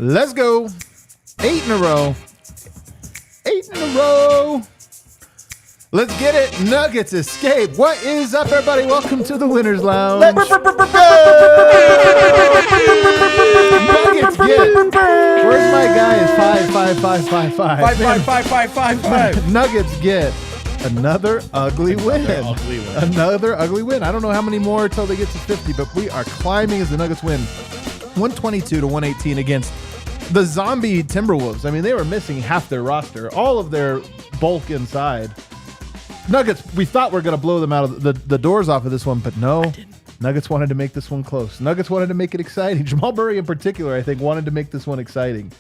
Let's go. 8 in a row. 8 in a row. Let's get it. Nuggets escape. What is up, everybody? Welcome to the Winners Lounge. Nuggets get. Where's my guy? Is 5. Nuggets get another ugly win. Another ugly win. I don't know how many more until they get to 50, but we are climbing as the Nuggets win 122-118 against the zombie Timberwolves. I mean, they were missing half their roster, all of their bulk inside. Nuggets, we thought we were going to blow them out of the doors off of this one, but no. Nuggets wanted to make this one close. Nuggets wanted to make it exciting. Jamal Murray in particular, I think, wanted to make this one exciting.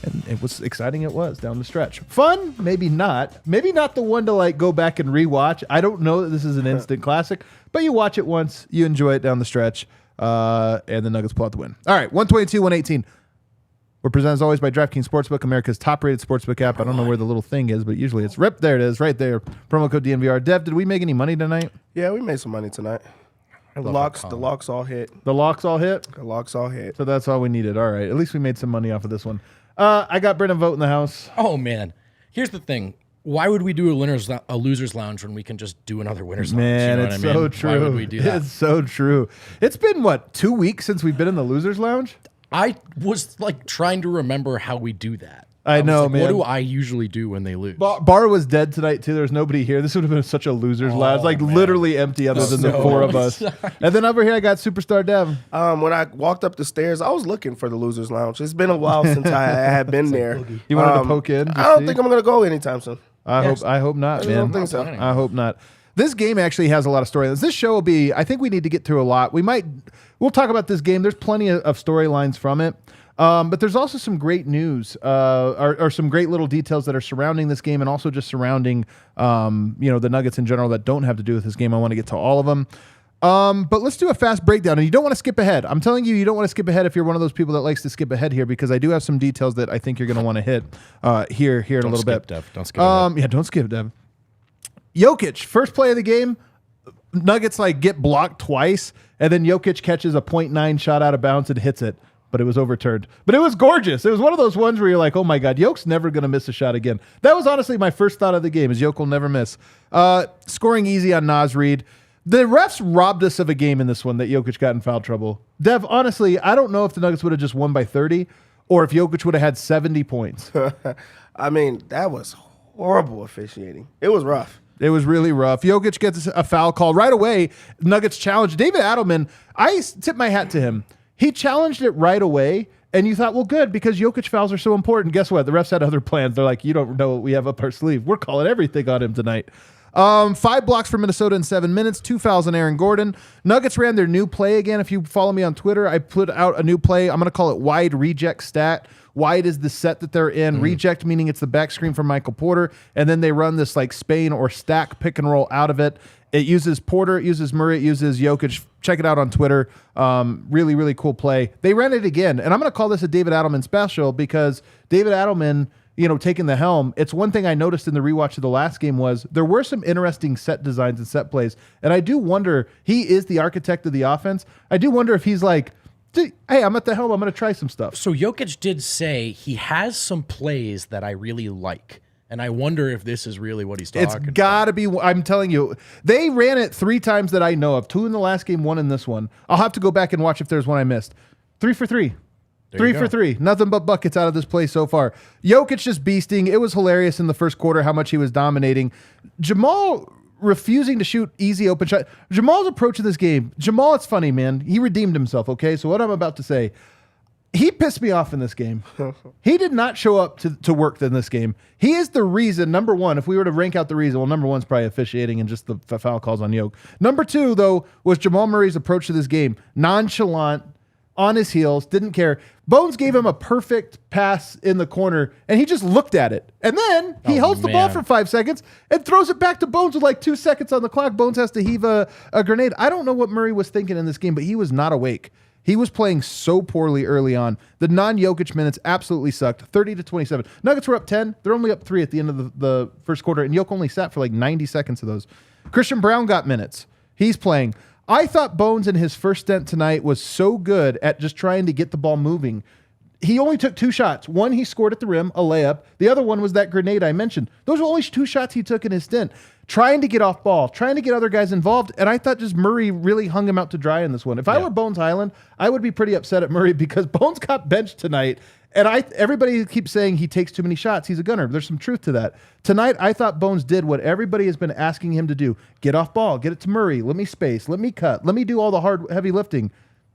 And it was exciting. It was down the stretch. Fun? Maybe not. Maybe not the one to like go back and rewatch. I don't know that this is an instant classic, but you watch it once, you enjoy it down the stretch, and the Nuggets pull out the win. All right, 122-118. We're presented as always by DraftKings Sportsbook, America's top-rated sportsbook app. I don't know where the little thing is, but usually it's ripped. There it is, right there. Promo code DNVR. Dev, did we make any money tonight? Yeah, we made some money tonight. The locks all hit. The locks all hit? The locks all hit. So that's all we needed. All right. At least we made some money off of this one. I got Brendan Vogt in the house. Oh, man. Here's the thing. Why would we do a loser's lounge when we can just do another winner's lounge? Man, You know it's what I mean? so true. Why would we do that? It's so true. It's been, 2 weeks since we've been in the loser's lounge? I was like trying to remember how we do that. I know, man. What do I usually do when they lose? Bar was dead tonight, too. There's nobody here. This would have been such a loser's lounge. Like, literally empty other than the four of us. And then over here, I got Superstar Dev. When I walked up the stairs, I was looking for the losers lounge. It's been a while since I had been there. You wanted to poke in? I don't think I'm going to go anytime soon. I hope not, man. I don't think so. I hope not. This game actually has a lot of storylines. This show will be, I think we need to get through a lot. We'll talk about this game. There's plenty of storylines from it. But there's also some great news or some great little details that are surrounding this game and also just surrounding, the Nuggets in general that don't have to do with this game. I want to get to all of them. But let's do a fast breakdown. And you don't want to skip ahead. I'm telling you, you don't want to skip ahead if you're one of those people that likes to skip ahead here, because I do have some details that I think you're going to want to hit here in a little bit. Dev. Don't skip ahead. Yeah, don't skip, Dev. Jokic, first play of the game. Nuggets get blocked twice, and then Jokic catches a .9 shot out of bounds and hits it. But it was overturned. But it was gorgeous. It was one of those ones where you're like, oh my God, Jokic's never going to miss a shot again. That was honestly my first thought of the game, is Jokic will never miss. Scoring easy on Naz Reid. The refs robbed us of a game in this one that Jokic got in foul trouble. Dev, honestly, I don't know if the Nuggets would have just won by 30 or if Jokic would have had 70 points. I mean, that was horrible officiating. It was rough. It was really rough. Jokic gets a foul call right away. Nuggets challenge. David Adelman, I tip my hat to him. He challenged it right away, and you thought, well, good, because Jokic fouls are so important. Guess what? The refs had other plans. They're like, you don't know what we have up our sleeve. We're calling everything on him tonight. 5 blocks for Minnesota in 7 minutes, 2 fouls on Aaron Gordon. Nuggets ran their new play again. If you follow me on Twitter, I put out a new play. I'm going to call it wide reject stat. Wide is the set that they're in. Reject meaning it's the back screen from Michael Porter, and then they run this Spain or stack pick and roll out of it. It uses Porter, it uses Murray, it uses Jokic. Check it out on Twitter. Really, really cool play. They ran it again, and I'm going to call this a David Adelman special because David Adelman, taking the helm, it's one thing I noticed in the rewatch of the last game was there were some interesting set designs and set plays, and I do wonder, he is the architect of the offense. I do wonder if he's like, hey, I'm at the helm, I'm going to try some stuff. So Jokic did say he has some plays that I really like. And I wonder if this is really what he's talking about. It's got to be. I'm telling you, they ran it 3 times that I know of. 2 in the last game, 1 in this one. I'll have to go back and watch if there's one I missed. 3 for 3. 3 for 3. Nothing but buckets out of this play so far. Jokic just beasting. It was hilarious in the first quarter how much he was dominating. Jamal refusing to shoot easy open shot. Jamal's approach to this game. Jamal, it's funny, man. He redeemed himself, okay? So what I'm about to say, he pissed me off in this game. He did not show up to work in this game. He is the reason, number one, if we were to rank out the reason, well, number one's probably officiating and just the foul calls on Jokic. Number 2, though, was Jamal Murray's approach to this game. Nonchalant, on his heels, didn't care. Bones gave him a perfect pass in the corner, and he just looked at it. And then he holds the ball for 5 seconds and throws it back to Bones with 2 seconds on the clock. Bones has to heave a grenade. I don't know what Murray was thinking in this game, but he was not awake. He was playing so poorly early on. The non-Jokic minutes absolutely sucked. 30-27. Nuggets were up 10. They're only up 3 at the end of the first quarter, and Jokic only sat for 90 seconds of those. Christian Brown got minutes. He's playing. I thought Bones in his first stint tonight was so good at just trying to get the ball moving. he only took 2 shots. One he scored at the rim, a layup. The other one was that grenade I mentioned. Those were only 2 shots he took in his stint, trying to get off ball, trying to get other guys involved. And I thought just Murray really hung him out to dry in this one. If I were Bones Highland, I would be pretty upset at Murray because Bones got benched tonight. And everybody keeps saying he takes too many shots. He's a gunner. There's some truth to that. Tonight, I thought Bones did what everybody has been asking him to do. Get off ball. Get it to Murray. Let me space. Let me cut. Let me do all the hard, heavy lifting.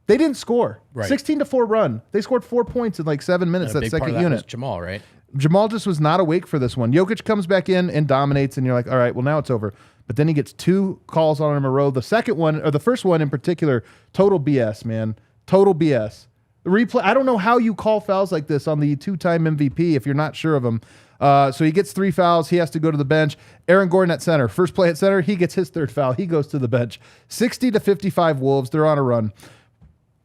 They didn't score. Right. 16-4 run. They scored 4 points in like 7 minutes, that second unit. Was Jamal, right? Jamal just was not awake for this one. Jokic comes back in and dominates, and you're like, all right, well, now it's over. But then he gets 2 calls on him in a row. The second one, or the first one in particular, total BS, man. Total BS. Replay. I don't know how you call fouls like this on the 2-time MVP if you're not sure of him. So he gets 3 fouls. He has to go to the bench. Aaron Gordon at center. First play at center. He gets his 3rd foul. He goes to the bench. 60-55 Wolves. They're on a run.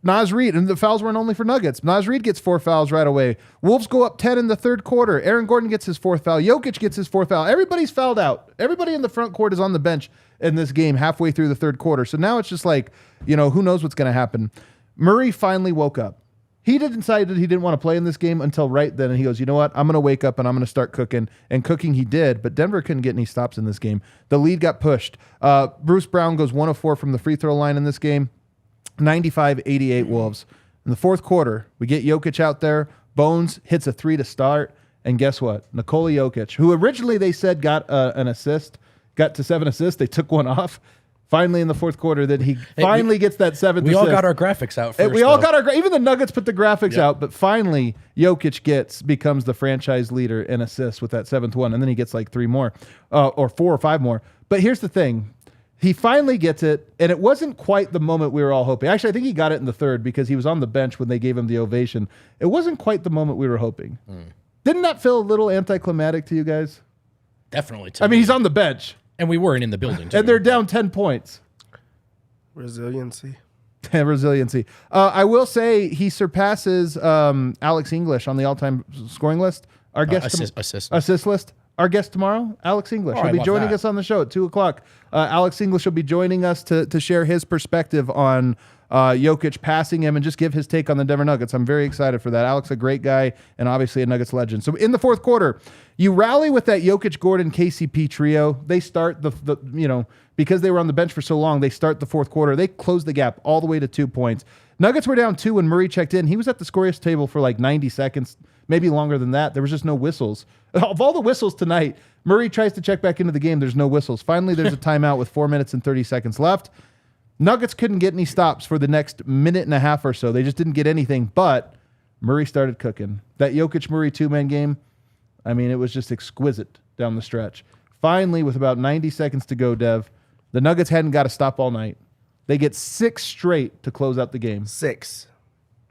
Naz Reid, and the fouls weren't only for Nuggets. Naz Reid gets 4 fouls right away. Wolves go up 10 in the 3rd quarter. Aaron Gordon gets his 4th foul. Jokic gets his 4th foul. Everybody's fouled out. Everybody in the front court is on the bench in this game halfway through the 3rd quarter. So now it's just like, who knows what's going to happen. Murray finally woke up. He decided he didn't want to play in this game until right then, and he goes, you know what? I'm going to wake up and I'm going to start cooking. And cooking he did, but Denver couldn't get any stops in this game. The lead got pushed. Bruce Brown goes 1 of 4 from the free throw line in this game. 95-88 Wolves. In the 4th quarter, we get Jokic out there. Bones hits a 3 to start. And guess what? Nikola Jokic, who originally they said got an assist, got to 7 assists. They took 1 off. Finally, in the 4th quarter, then he finally gets that 7th assist. We all got our graphics out first. We all got our even the Nuggets put the graphics out, but finally Jokic becomes the franchise leader in assists with that 7th one, and then he gets like 3 more, or 4 or 5 more. But here's the thing. He finally gets it, and it wasn't quite the moment we were all hoping. Actually, I think he got it in the 3rd because he was on the bench when they gave him the ovation. It wasn't quite the moment we were hoping. Didn't that feel a little anticlimactic to you guys? Definitely. I mean, he's on the bench. And we weren't in the building, too. And they're down 10 points. Resiliency. Resiliency. I will say he surpasses Alex English on the all-time scoring list. Our guest assist list. Our guest tomorrow, Alex English. He'll be joining us on the show at 2:00. Alex English will be joining us to share his perspective on Jokic passing him and just give his take on the Denver Nuggets. I'm very excited for that. Alex, a great guy and obviously a Nuggets legend. So in the 4th quarter, you rally with that Jokic, Gordon, KCP trio. They start because they were on the bench for so long, they start the 4th quarter. They close the gap all the way to 2 points. Nuggets were down 2 when Murray checked in. He was at the scorer's table for like 90 seconds, maybe longer than that. There was just no whistles. Of all the whistles tonight, Murray tries to check back into the game. There's no whistles. Finally, there's a timeout with 4 minutes and 30 seconds left. Nuggets couldn't get any stops for the next minute and a half or so. They just didn't get anything, but Murray started cooking. That Jokic-Murray 2-man game, I mean, it was just exquisite down the stretch. Finally, with about 90 seconds to go, Dev, the Nuggets hadn't got to stop all night. They get 6 straight to close out the game. 6.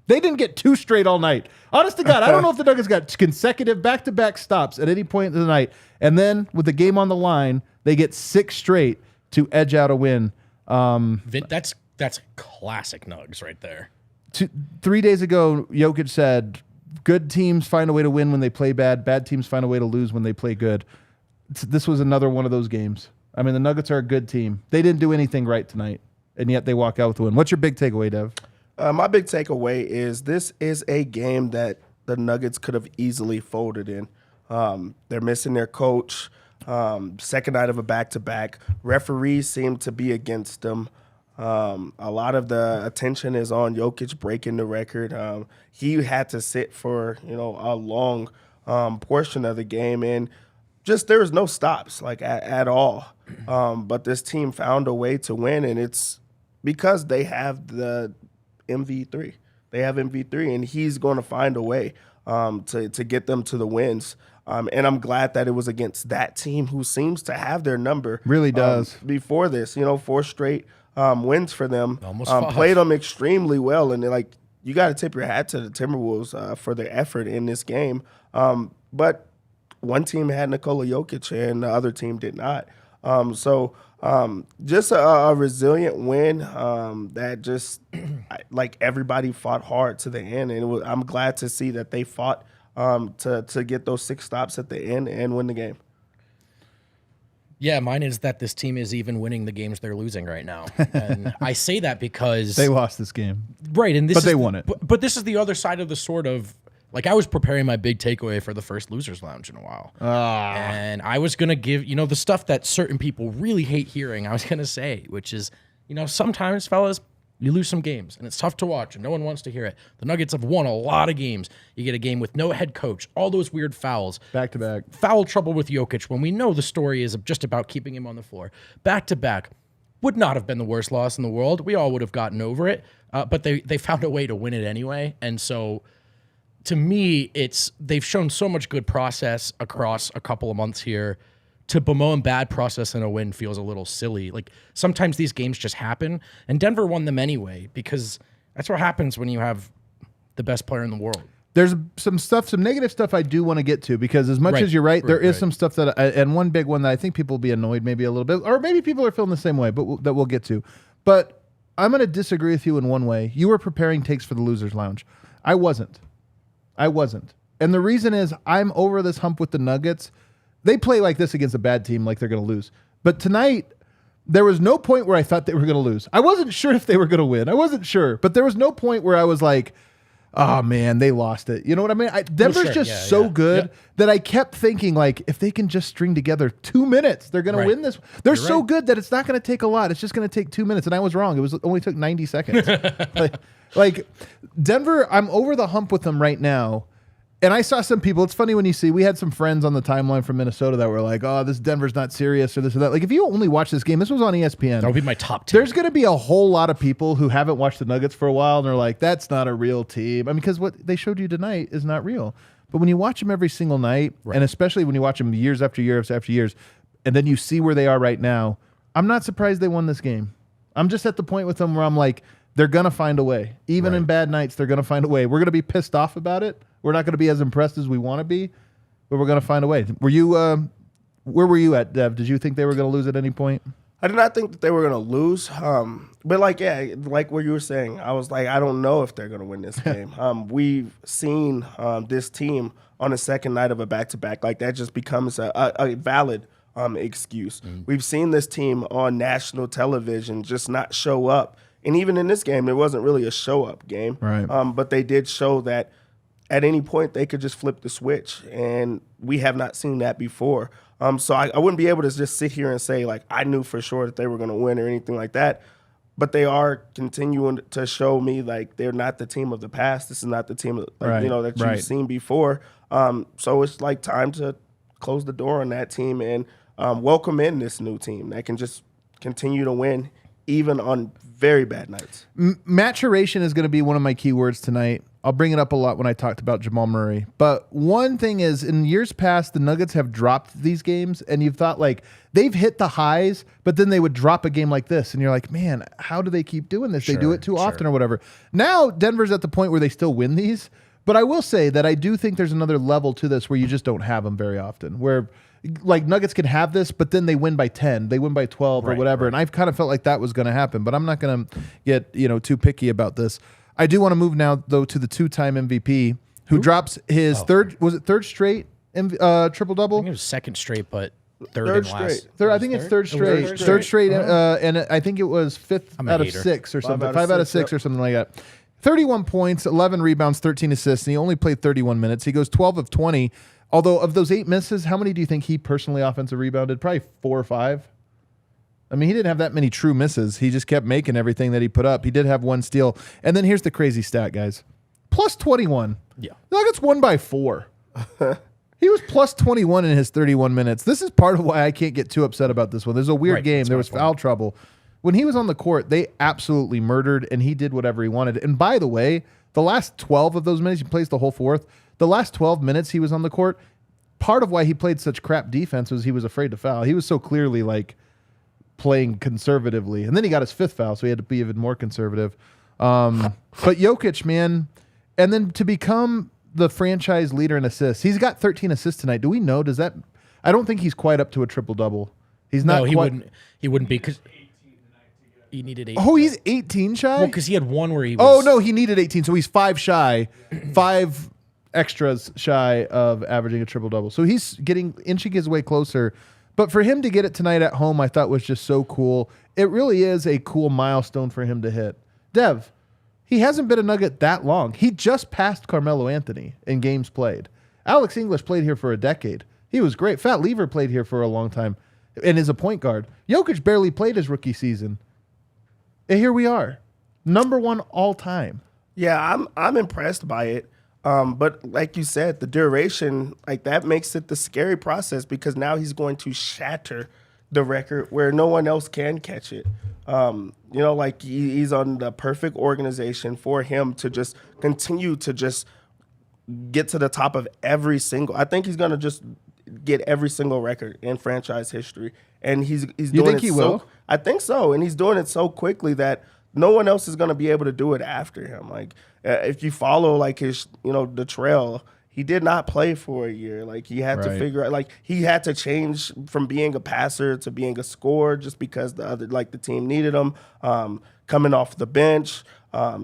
They didn't get 2 straight all night. Honest to God, I don't know if the Nuggets got consecutive back-to-back stops at any point in the night. And then with the game on the line, they get 6 straight to edge out a win. That's classic Nugs right there. 3 days ago, Jokic said, good teams find a way to win when they play bad. Bad teams find a way to lose when they play good. This was another one of those games. I mean, the Nuggets are a good team. They didn't do anything right tonight, and yet they walk out with a win. What's your big takeaway, Dev? My big takeaway is this is a game that the Nuggets could have easily folded in. They're missing their coach. Second night of a back-to-back. Referees seem to be against them. A lot of the attention is on Jokic breaking the record. He had to sit for a long portion of the game, and just there was no stops at all. But this team found a way to win, and it's because they have the MV3. They have MV3, and he's going to find a way to get them to the wins. And I'm glad that it was against that team who seems to have their number. Really does. Before this, 4 straight wins for them. Almost 5. Played them extremely well. And you got to tip your hat to the Timberwolves for their effort in this game. But one team had Nikola Jokic and the other team did not. So just a resilient win that just everybody fought hard to the end. And I'm glad to see that they fought to get those 6 stops at the end and win the game. Yeah, mine is that this team is even winning the games they're losing right now. And I say that because they lost this game. Right, and but they won it. But this is the other side of the sword of Like, I was preparing my big takeaway for the first Losers Lounge in a while. And I was going to give, the stuff that certain people really hate hearing, I was going to say, which is, sometimes, fellas, you lose some games, and it's tough to watch, and no one wants to hear it. The Nuggets have won a lot of games. You get a game with no head coach, all those weird fouls. Back-to-back. Foul trouble with Jokic when we know the story is just about keeping him on the floor. Back-to-back. Would not have been the worst loss in the world. We all would have gotten over it, but they found a way to win it anyway. And so, to me, they've shown so much good process across a couple of months here. To bemoan bad process in a win feels a little silly. Like, sometimes these games just happen, and Denver won them anyway because that's what happens when you have the best player in the world. There's some negative stuff I do want to get to, because as much as you're right, there is some stuff and one big one that I think people will be annoyed maybe a little bit, or maybe people are feeling the same way, but that we'll get to. But I'm going to disagree with you in one way. You were preparing takes for the Losers Lounge. I wasn't. And the reason is I'm over this hump with the Nuggets. They play like this against a bad team like they're going to lose. But tonight, there was no point where I thought they were going to lose. I wasn't sure if they were going to win. I wasn't sure. But there was no point where I was like, oh, man, they lost it. You know what I mean? Denver's so good that I kept thinking, like, if they can just string together 2 minutes, they're going to win this. They're so good that it's not going to take a lot. It's just going to take 2 minutes. And I was wrong. It only took 90 seconds. like, Denver, I'm over the hump with them right now. And I saw some people, it's funny when we had some friends on the timeline from Minnesota that were like, oh, this Denver's not serious or this or that. Like, if you only watch this game, this was on ESPN. That would be my top 10. There's going to be a whole lot of people who haven't watched the Nuggets for a while, and they're like, that's not a real team. I mean, because what they showed you tonight is not real. But when you watch them every single night, and especially when you watch them years after years after years, and then you see where they are right now, I'm not surprised they won this game. I'm just at the point with them where I'm like, they're going to find a way. Even in bad nights, they're going to find a way. We're going to be pissed off about it. We're not going to be as impressed as we want to be, but we're going to find a way. Were you, where were you at, Dev? Did you think they were going to lose at any point? I did not think that they were going to lose. But like what you were saying, I was like, I don't know if they're going to win this game. We've seen this team on the second night of a back-to-back. Like, that just becomes a valid excuse. We've seen this team on national television just not show up. And even in this game, it wasn't really a show-up game. Right. But they did show that at any point they could just flip the switch, and we have not seen that before. So I wouldn't be able to just sit here and say, like, I knew for sure that they were going to win or anything like that. But they are continuing to show me, like, they're not the team of the past. This is not the team that you've seen before. So it's like time to close the door on that team and welcome in this new team that can just continue to win even on very bad nights. Maturation is going to be one of my key words tonight. I'll bring it up a lot when I talked about Jamal Murray. But one thing is, in years past, the Nuggets have dropped these games, and you've thought, like, they've hit the highs, but then they would drop a game like this, and you're like, man, how do they keep doing this? They do it too often or whatever. Now, Denver's at the point where they still win these, but I will say that I do think there's another level to this where you just don't have them very often, where, like, Nuggets can have this, but then they win by 10, they win by 12 or whatever, and I've kind of felt like that was going to happen, but I'm not going to get, too picky about this. I do want to move now, though, to the two-time MVP who drops his third straight triple-double? I think it was second straight, but third straight. I think it's third straight. Third straight, and I think it was fifth out of six or something. 5 out of 6 or something like that. 31 points, 11 rebounds, 13 assists, and he only played 31 minutes. He goes 12 of 20. Although, of those 8 misses, how many do you think he personally offensive rebounded? Probably 4 or 5. I mean, he didn't have that many true misses. He just kept making everything that he put up. He did have 1 steal. And then here's the crazy stat, guys. Plus 21. Yeah. The Nuggets won by 4. He was plus 21 in his 31 minutes. This is part of why I can't get too upset about this one. There's a weird game. There was foul trouble. When he was on the court, they absolutely murdered, and he did whatever he wanted. And by the way, the last 12 of those minutes, he plays the whole fourth. The last 12 minutes he was on the court, part of why he played such crap defense was he was afraid to foul. He was so clearly, like, playing conservatively. And then he got his 5th foul, so he had to be even more conservative. But Jokic, man, and then to become the franchise leader in assists, he's got 13 assists tonight. Do we know? Does that? I don't think he's quite up to a triple-double. He's not. No, he quite, wouldn't be, because he needed 18. Oh, he's 18 shy? Well, because he had one where he was. Oh, no, he needed 18, so he's 5 shy. 5 extras shy of averaging a triple-double. So he's inching his way closer. But for him to get it tonight at home, I thought was just so cool. It really is a cool milestone for him to hit. Dev, He hasn't been a Nugget that long. He just passed Carmelo Anthony in games played. Alex English played here for a decade. He was great. Fat Lever played here for a long time and is a point guard. Jokic barely played his rookie season. And here we are. Number 1 all time. Yeah, I'm impressed by it. But like you said, the duration, like that makes it the scary process because now he's going to shatter the record where no one else can catch it. Like he's on the perfect organization for him to just continue to just get to the top of every single. I think he's going to just get every single record in franchise history. And he's doing it. You think he will? I think so. And he's doing it so quickly that no one else is going to be able to do it after him. Like if you follow like his, the trail, he did not play for a year. Like he had to figure out, like he had to change from being a passer to being a scorer just because the team needed him. Coming off the bench,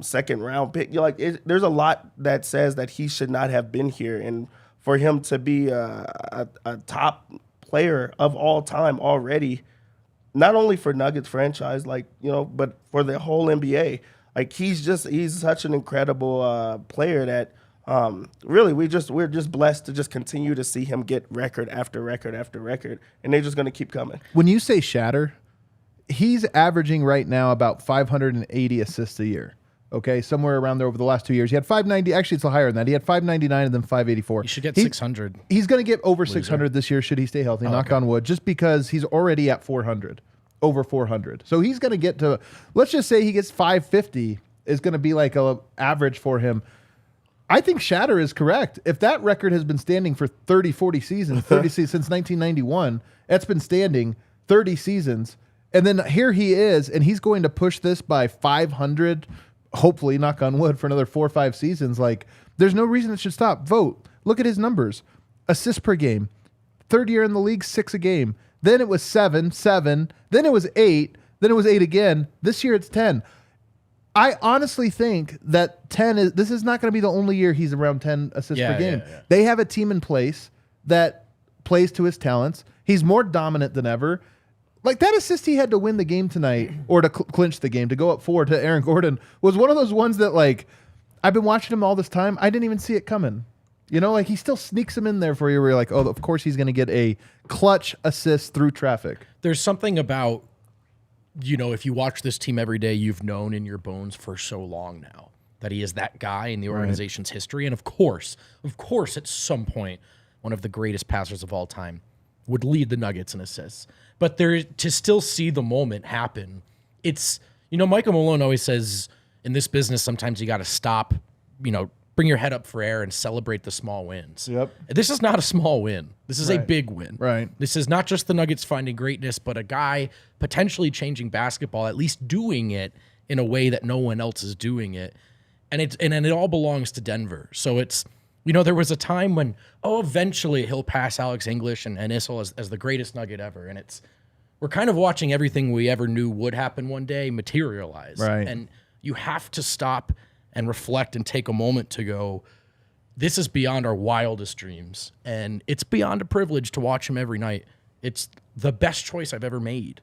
second round pick. There's a lot that says that he should not have been here, and for him to be a top player of all time already, not only for Nuggets franchise, but for the whole NBA. Like he's such an incredible player that really we're just blessed to just continue to see him get record after record after record, and they're just going to keep coming. When you say shatter, he's averaging right now about 580 assists a year. Okay, somewhere around there over the last 2 years. He had 590. Actually, it's higher than that. He had 599 and then 584. He should get 600. He's going to get over 600 this year should he stay healthy, knock on wood, just because he's already at 400, over 400. So he's going to get to, let's just say he gets 550 is going to be like a average for him. I think shatter is correct. If that record has been standing for 30, 40 seasons, since 1991, that's been standing 30 seasons. And then here he is, and he's going to push this by 500, hopefully, knock on wood, for another 4 or 5 seasons. Like, there's no reason it should stop. Vogt. Look at his numbers. Assists per game. Third year in the league, 6 a game. Then it was 7. Then it was 8. Then it was 8 again. This year it's 10. I honestly think that this is not going to be the only year he's around 10 assists per game. Yeah. They have a team in place that plays to his talents. He's more dominant than ever. Like that assist he had to win the game tonight, or to clinch the game, to go up 4 to Aaron Gordon, was one of those ones that, like, I've been watching him all this time. I didn't even see it coming. Like he still sneaks him in there for you where you're like, oh, of course he's going to get a clutch assist through traffic. There's something about, if you watch this team every day, you've known in your bones for so long now that he is that guy in the organization's history. And of course, at some point, one of the greatest passers of all time would lead the Nuggets in assists. But to still see the moment happen, it's, Michael Malone always says in this business, sometimes you got to stop, bring your head up for air and celebrate the small wins. Yep. This is not a small win. This is a big win. Right. This is not just the Nuggets finding greatness, but a guy potentially changing basketball, at least doing it in a way that no one else is doing it. And it all belongs to Denver. So it's, there was a time when, eventually he'll pass Alex English and Issel as the greatest Nugget ever. And we're kind of watching everything we ever knew would happen one day materialize. Right. And you have to stop and reflect and take a moment to go, this is beyond our wildest dreams. And it's beyond a privilege to watch him every night. It's the best choice I've ever made.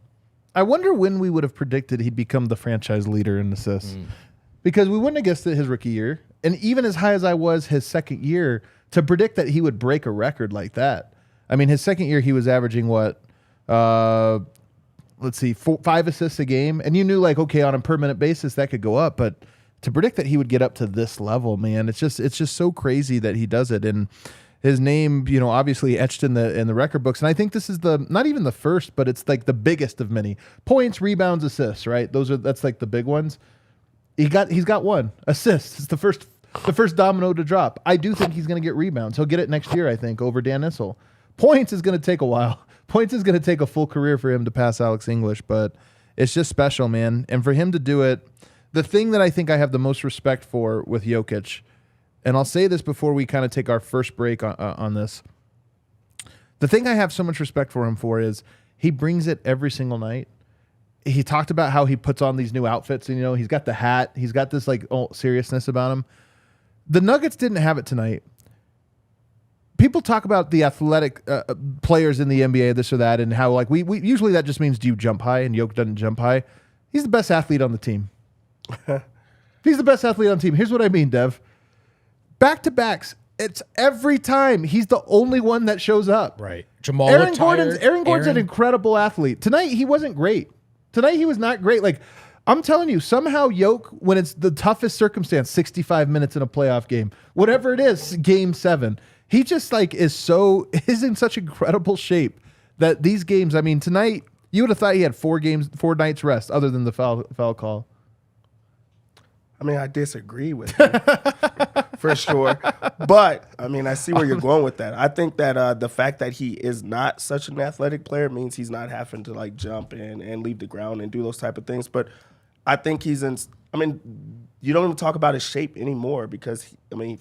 I wonder when we would have predicted he'd become the franchise leader in assists. Because we wouldn't have guessed it his rookie year. And even as high as I was his second year, to predict that he would break a record like that. I mean, his second year, he was averaging what? 5 assists a game. And you knew, like, okay, on a per minute basis, that could go up. But to predict that he would get up to this level, man, it's just so crazy that he does it. And his name, obviously etched in the record books. And I think this is not even the first, but it's like the biggest of many. Points, rebounds, assists, right? That's like the big ones. He's got 1 assist. It's the first domino to drop. I do think he's going to get rebounds. He'll get it next year, I think, over Dan Issel. Points is going to take a while. Points is going to take a full career for him to pass Alex English, but it's just special, man. And for him to do it, the thing that I think I have the most respect for with Jokic, and I'll say this before we kind of take our first break on this, the thing I have so much respect for him for is he brings it every single night. He talked about how he puts on these new outfits, and he's got the hat, he's got this like seriousness about him. The Nuggets didn't have it tonight. People talk about the athletic players in the NBA, this or that, and how like we usually that just means do you jump high, and Jokic doesn't jump high. He's the best athlete on the team. he's the best athlete on the team. Here's what I mean, Dev. Back-to-backs, it's every time he's the only one that shows up. Right. Jamal Aaron Gordon's an incredible athlete. Tonight, he wasn't great. Tonight, he was not great. Like, I'm telling you, somehow Jokic, when it's the toughest circumstance, 65 minutes in a playoff game, whatever it is, game 7, he just like is in such incredible shape that these games, I mean, tonight, you would have thought he had 4 nights rest other than the foul call. I mean, I disagree with you for sure. But, I mean, I see where you're going with that. I think that the fact that he is not such an athletic player means he's not having to, like, jump and leave the ground and do those type of things. But I think you don't even talk about his shape anymore because,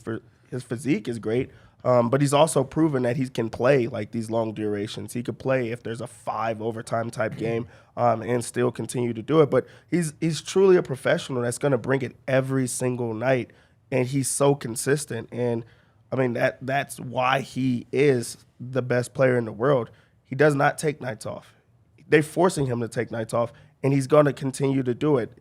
for his physique is great. But he's also proven that he can play like these long durations. He could play if there's a 5 overtime type game and still continue to do it. But he's truly a professional that's going to bring it every single night, and he's so consistent. And I mean that's why he is the best player in the world. He does not take nights off. They're forcing him to take nights off, and he's going to continue to do it.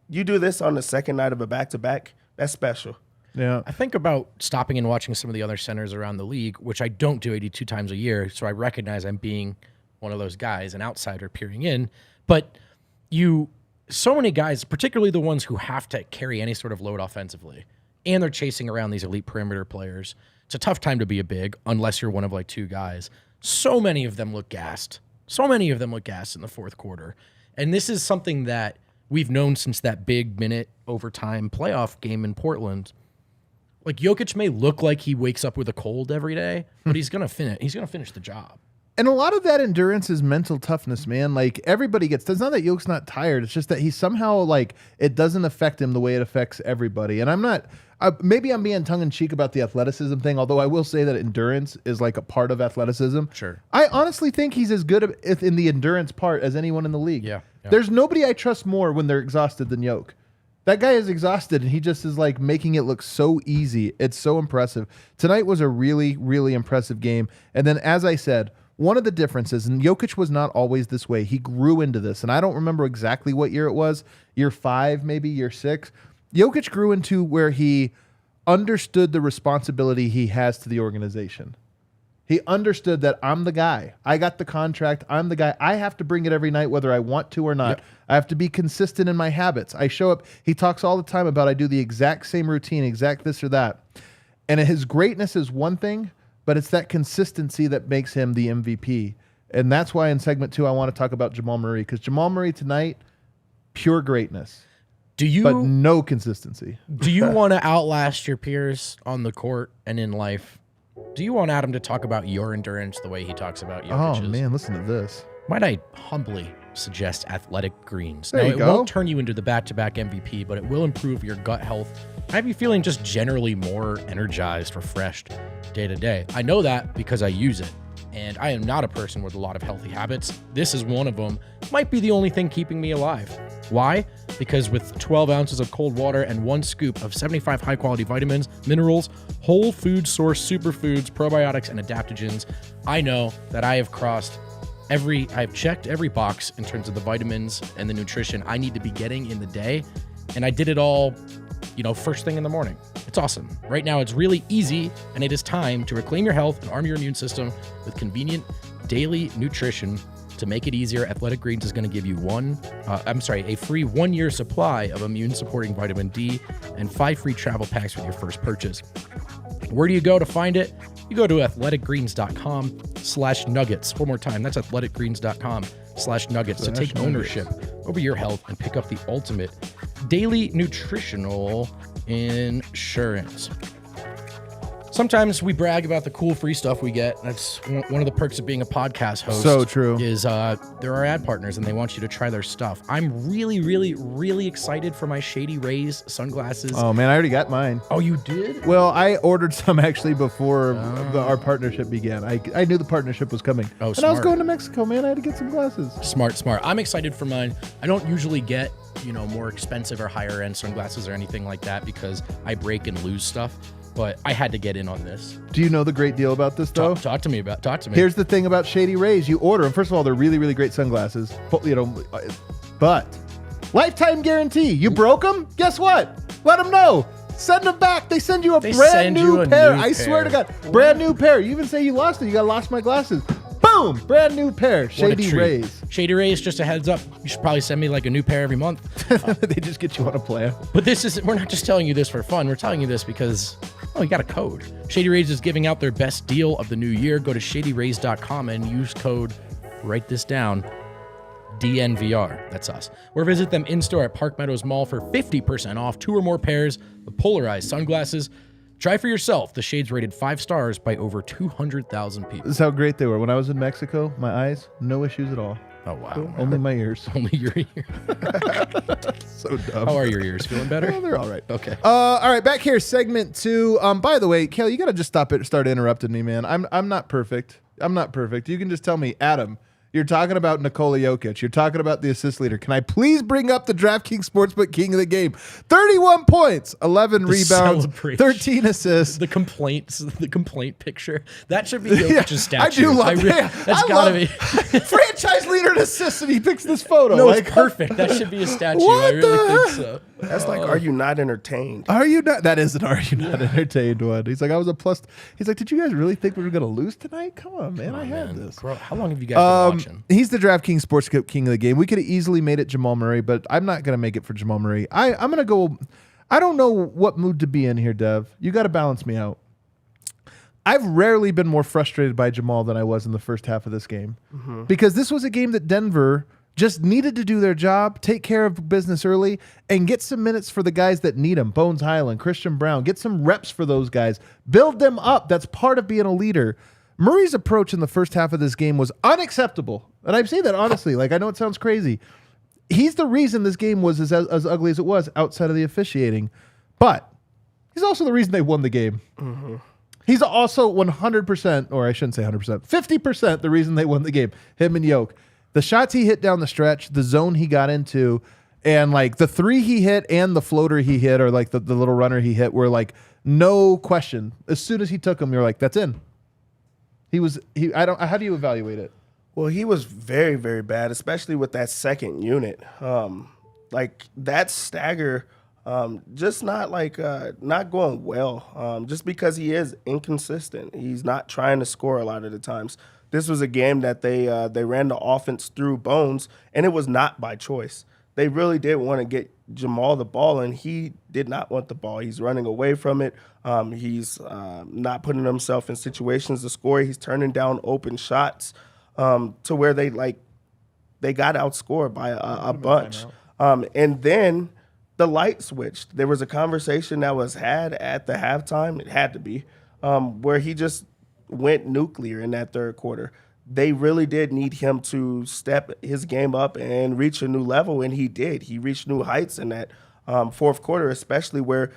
You do this on the second night of a back-to-back, that's special. Yeah, I think about stopping and watching some of the other centers around the league, which I don't do 82 times a year, so I recognize I'm being one of those guys, an outsider peering in. But so many guys, particularly the ones who have to carry any sort of load offensively, and they're chasing around these elite perimeter players. It's a tough time to be a big unless you're one of like 2 guys. So many of them look gassed. So many of them look gassed in the fourth quarter. And this is something that we've known since that big minute overtime playoff game in Portland. Like, Jokic may look like he wakes up with a cold every day, but he's gonna finish. He's gonna finish the job. And a lot of that endurance is mental toughness, man. Like, everybody gets. It's not that Jokic's not tired. It's just that he somehow, like, it doesn't affect him the way it affects everybody. And I'm not. Maybe I'm being tongue in cheek about the athleticism thing. Although I will say that endurance is like a part of athleticism. Sure. I honestly think he's as good in the endurance part as anyone in the league. Yeah. There's nobody I trust more when they're exhausted than Jokic. That guy is exhausted, and he just is like making it look so easy. It's so impressive. Tonight was a really, really impressive game. And then, as I said, one of the differences, and Jokic was not always this way. He grew into this, and I don't remember exactly what year it was. Year 5, maybe year 6. Jokic grew into where he understood the responsibility he has to the organization. He understood that I'm the guy. I got the contract. I'm the guy. I have to bring it every night, whether I want to or not. Yep. I have to be consistent in my habits. I show up. He talks all the time about I do the exact same routine, exact this or that. And his greatness is one thing, but it's that consistency that makes him the MVP. And that's why in segment 2, I want to talk about Jamal Murray, because Jamal Murray tonight, pure greatness. But no consistency. Do you want to outlast your peers on the court and in life? Do you want Adam to talk about your endurance the way he talks about Jokic's? Oh, man, listen to this. Might I humbly suggest Athletic Greens? There now, you go. It won't turn you into the back-to-back MVP, but it will improve your gut health. I have you feeling just generally more energized, refreshed day to day. I know that because I use it, and I am not a person with a lot of healthy habits. This is one of them. Might be the only thing keeping me alive. Why? Because with 12 ounces of cold water and 1 scoop of 75 high-quality vitamins, minerals, whole food source superfoods, probiotics, and adaptogens, I know that I've checked every box in terms of the vitamins and the nutrition I need to be getting in the day, and I did it all, first thing in the morning. It's awesome. Right now, it's really easy, and it is time to reclaim your health and arm your immune system with convenient daily nutrition. To make it easier, Athletic Greens is going to give you a free 1-year supply of immune-supporting vitamin D and 5 free travel packs with your first purchase. Where do you go to find it? You go to athleticgreens.com/nuggets. One more time, that's athleticgreens.com/nuggets to take ownership over your health and pick up the ultimate daily nutritional insurance. Sometimes we brag about the cool free stuff we get. That's one of the perks of being a podcast host. So true. Is there are ad partners and they want you to try their stuff. I'm really, really, really excited for my Shady Rays sunglasses. Oh, man, I already got mine. Oh, you did? Well, I ordered some actually before our partnership began. I knew the partnership was coming. Oh, and smart. I was going to Mexico, man. I had to get some glasses. Smart. I'm excited for mine. I don't usually get, more expensive or higher end sunglasses or anything like that because I break and lose stuff. But I had to get in on this. Do you know the great deal about this, though? Talk to me. Here's the thing about Shady Rays. You order them. First of all, they're really, really great sunglasses. But lifetime guarantee. You broke them? Guess what? Let them know. Send them back. They send you a brand new pair. I swear to God. Brand new pair. You even say you lost it. You got lost my glasses. Boom. Brand new pair. Shady Rays. Shady Rays, just a heads up. You should probably send me like a new pair every month. They just get you on a plan. But we're not just telling you this for fun. We're telling you this because, you got a code. Shady Rays is giving out their best deal of the new year. Go to shadyrays.com and use code, write this down, DNVR. That's us. Or visit them in-store at Park Meadows Mall for 50% off 2 or more pairs of polarized sunglasses. Try for yourself. The shades rated 5 stars by over 200,000 people. This is how great they were. When I was in Mexico, my eyes, no issues at all. Oh, wow. Only my ears. Only your ears. So dumb. How are your ears? Feeling better? Oh, they're all right. Okay. All right, back here, segment 2. By the way, Kale, you got to just start interrupting me, man. I'm not perfect. I'm not perfect. You can just tell me, Adam, you're talking about Nikola Jokic. You're talking about the assist leader. Can I please bring up the DraftKings Sportsbook king of the game? 31 points, 11 rebounds, 13 assists. The complaint picture. That should be Jokic's statue. I do love that. That's got to be. Franchise leader in assists, and he picks this photo. No, it's perfect. That should be a statue. I really think so. That's like, are you not entertained? Are you not? That is an are you not entertained one. He's like, I was a plus. He's like, did you guys really think we were going to lose tonight? Come on, man. I had this. Bro, how long have you guys been watching? He's the DraftKings Sportsbook king of the game. We could have easily made it Jamal Murray, but I'm not going to make it for Jamal Murray. I'm going to go. I don't know what mood to be in here, Dev. You got to balance me out. I've rarely been more frustrated by Jamal than I was in the first half of this game because this was a game that Denver just needed to do their job, take care of business early, and get some minutes for the guys that need them. Bones Highland, Christian Brown, get some reps for those guys. Build them up. That's part of being a leader. Murray's approach in the first half of this game was unacceptable. And I say that honestly. Like, I know it sounds crazy. He's the reason this game was as ugly as it was outside of the officiating. But he's also the reason they won the game. He's also 100%, or I shouldn't say 100%, 50% the reason they won the game. Him and Yoke. The shots he hit down the stretch, the zone he got into, and like the 3 he hit and the floater he hit, or like the little runner he hit, were like no question. As soon as he took them, you're like, that's in. How do you evaluate it? Well, he was very, very bad, especially with that second unit. Like that stagger, just not going well. Just because he is inconsistent, he's not trying to score a lot of the times. This was a game that they ran the offense through Bones, and it was not by choice. They really did want to get Jamal the ball, and he did not want the ball. He's running away from it. He's not putting himself in situations to score. He's turning down open shots to where they got outscored by a bunch. And then the light switched. There was a conversation that was had at the halftime. It had to be where he just went nuclear in that third quarter. They really did need him to step his game up and reach a new level, and he did. He reached new heights in that fourth quarter, especially where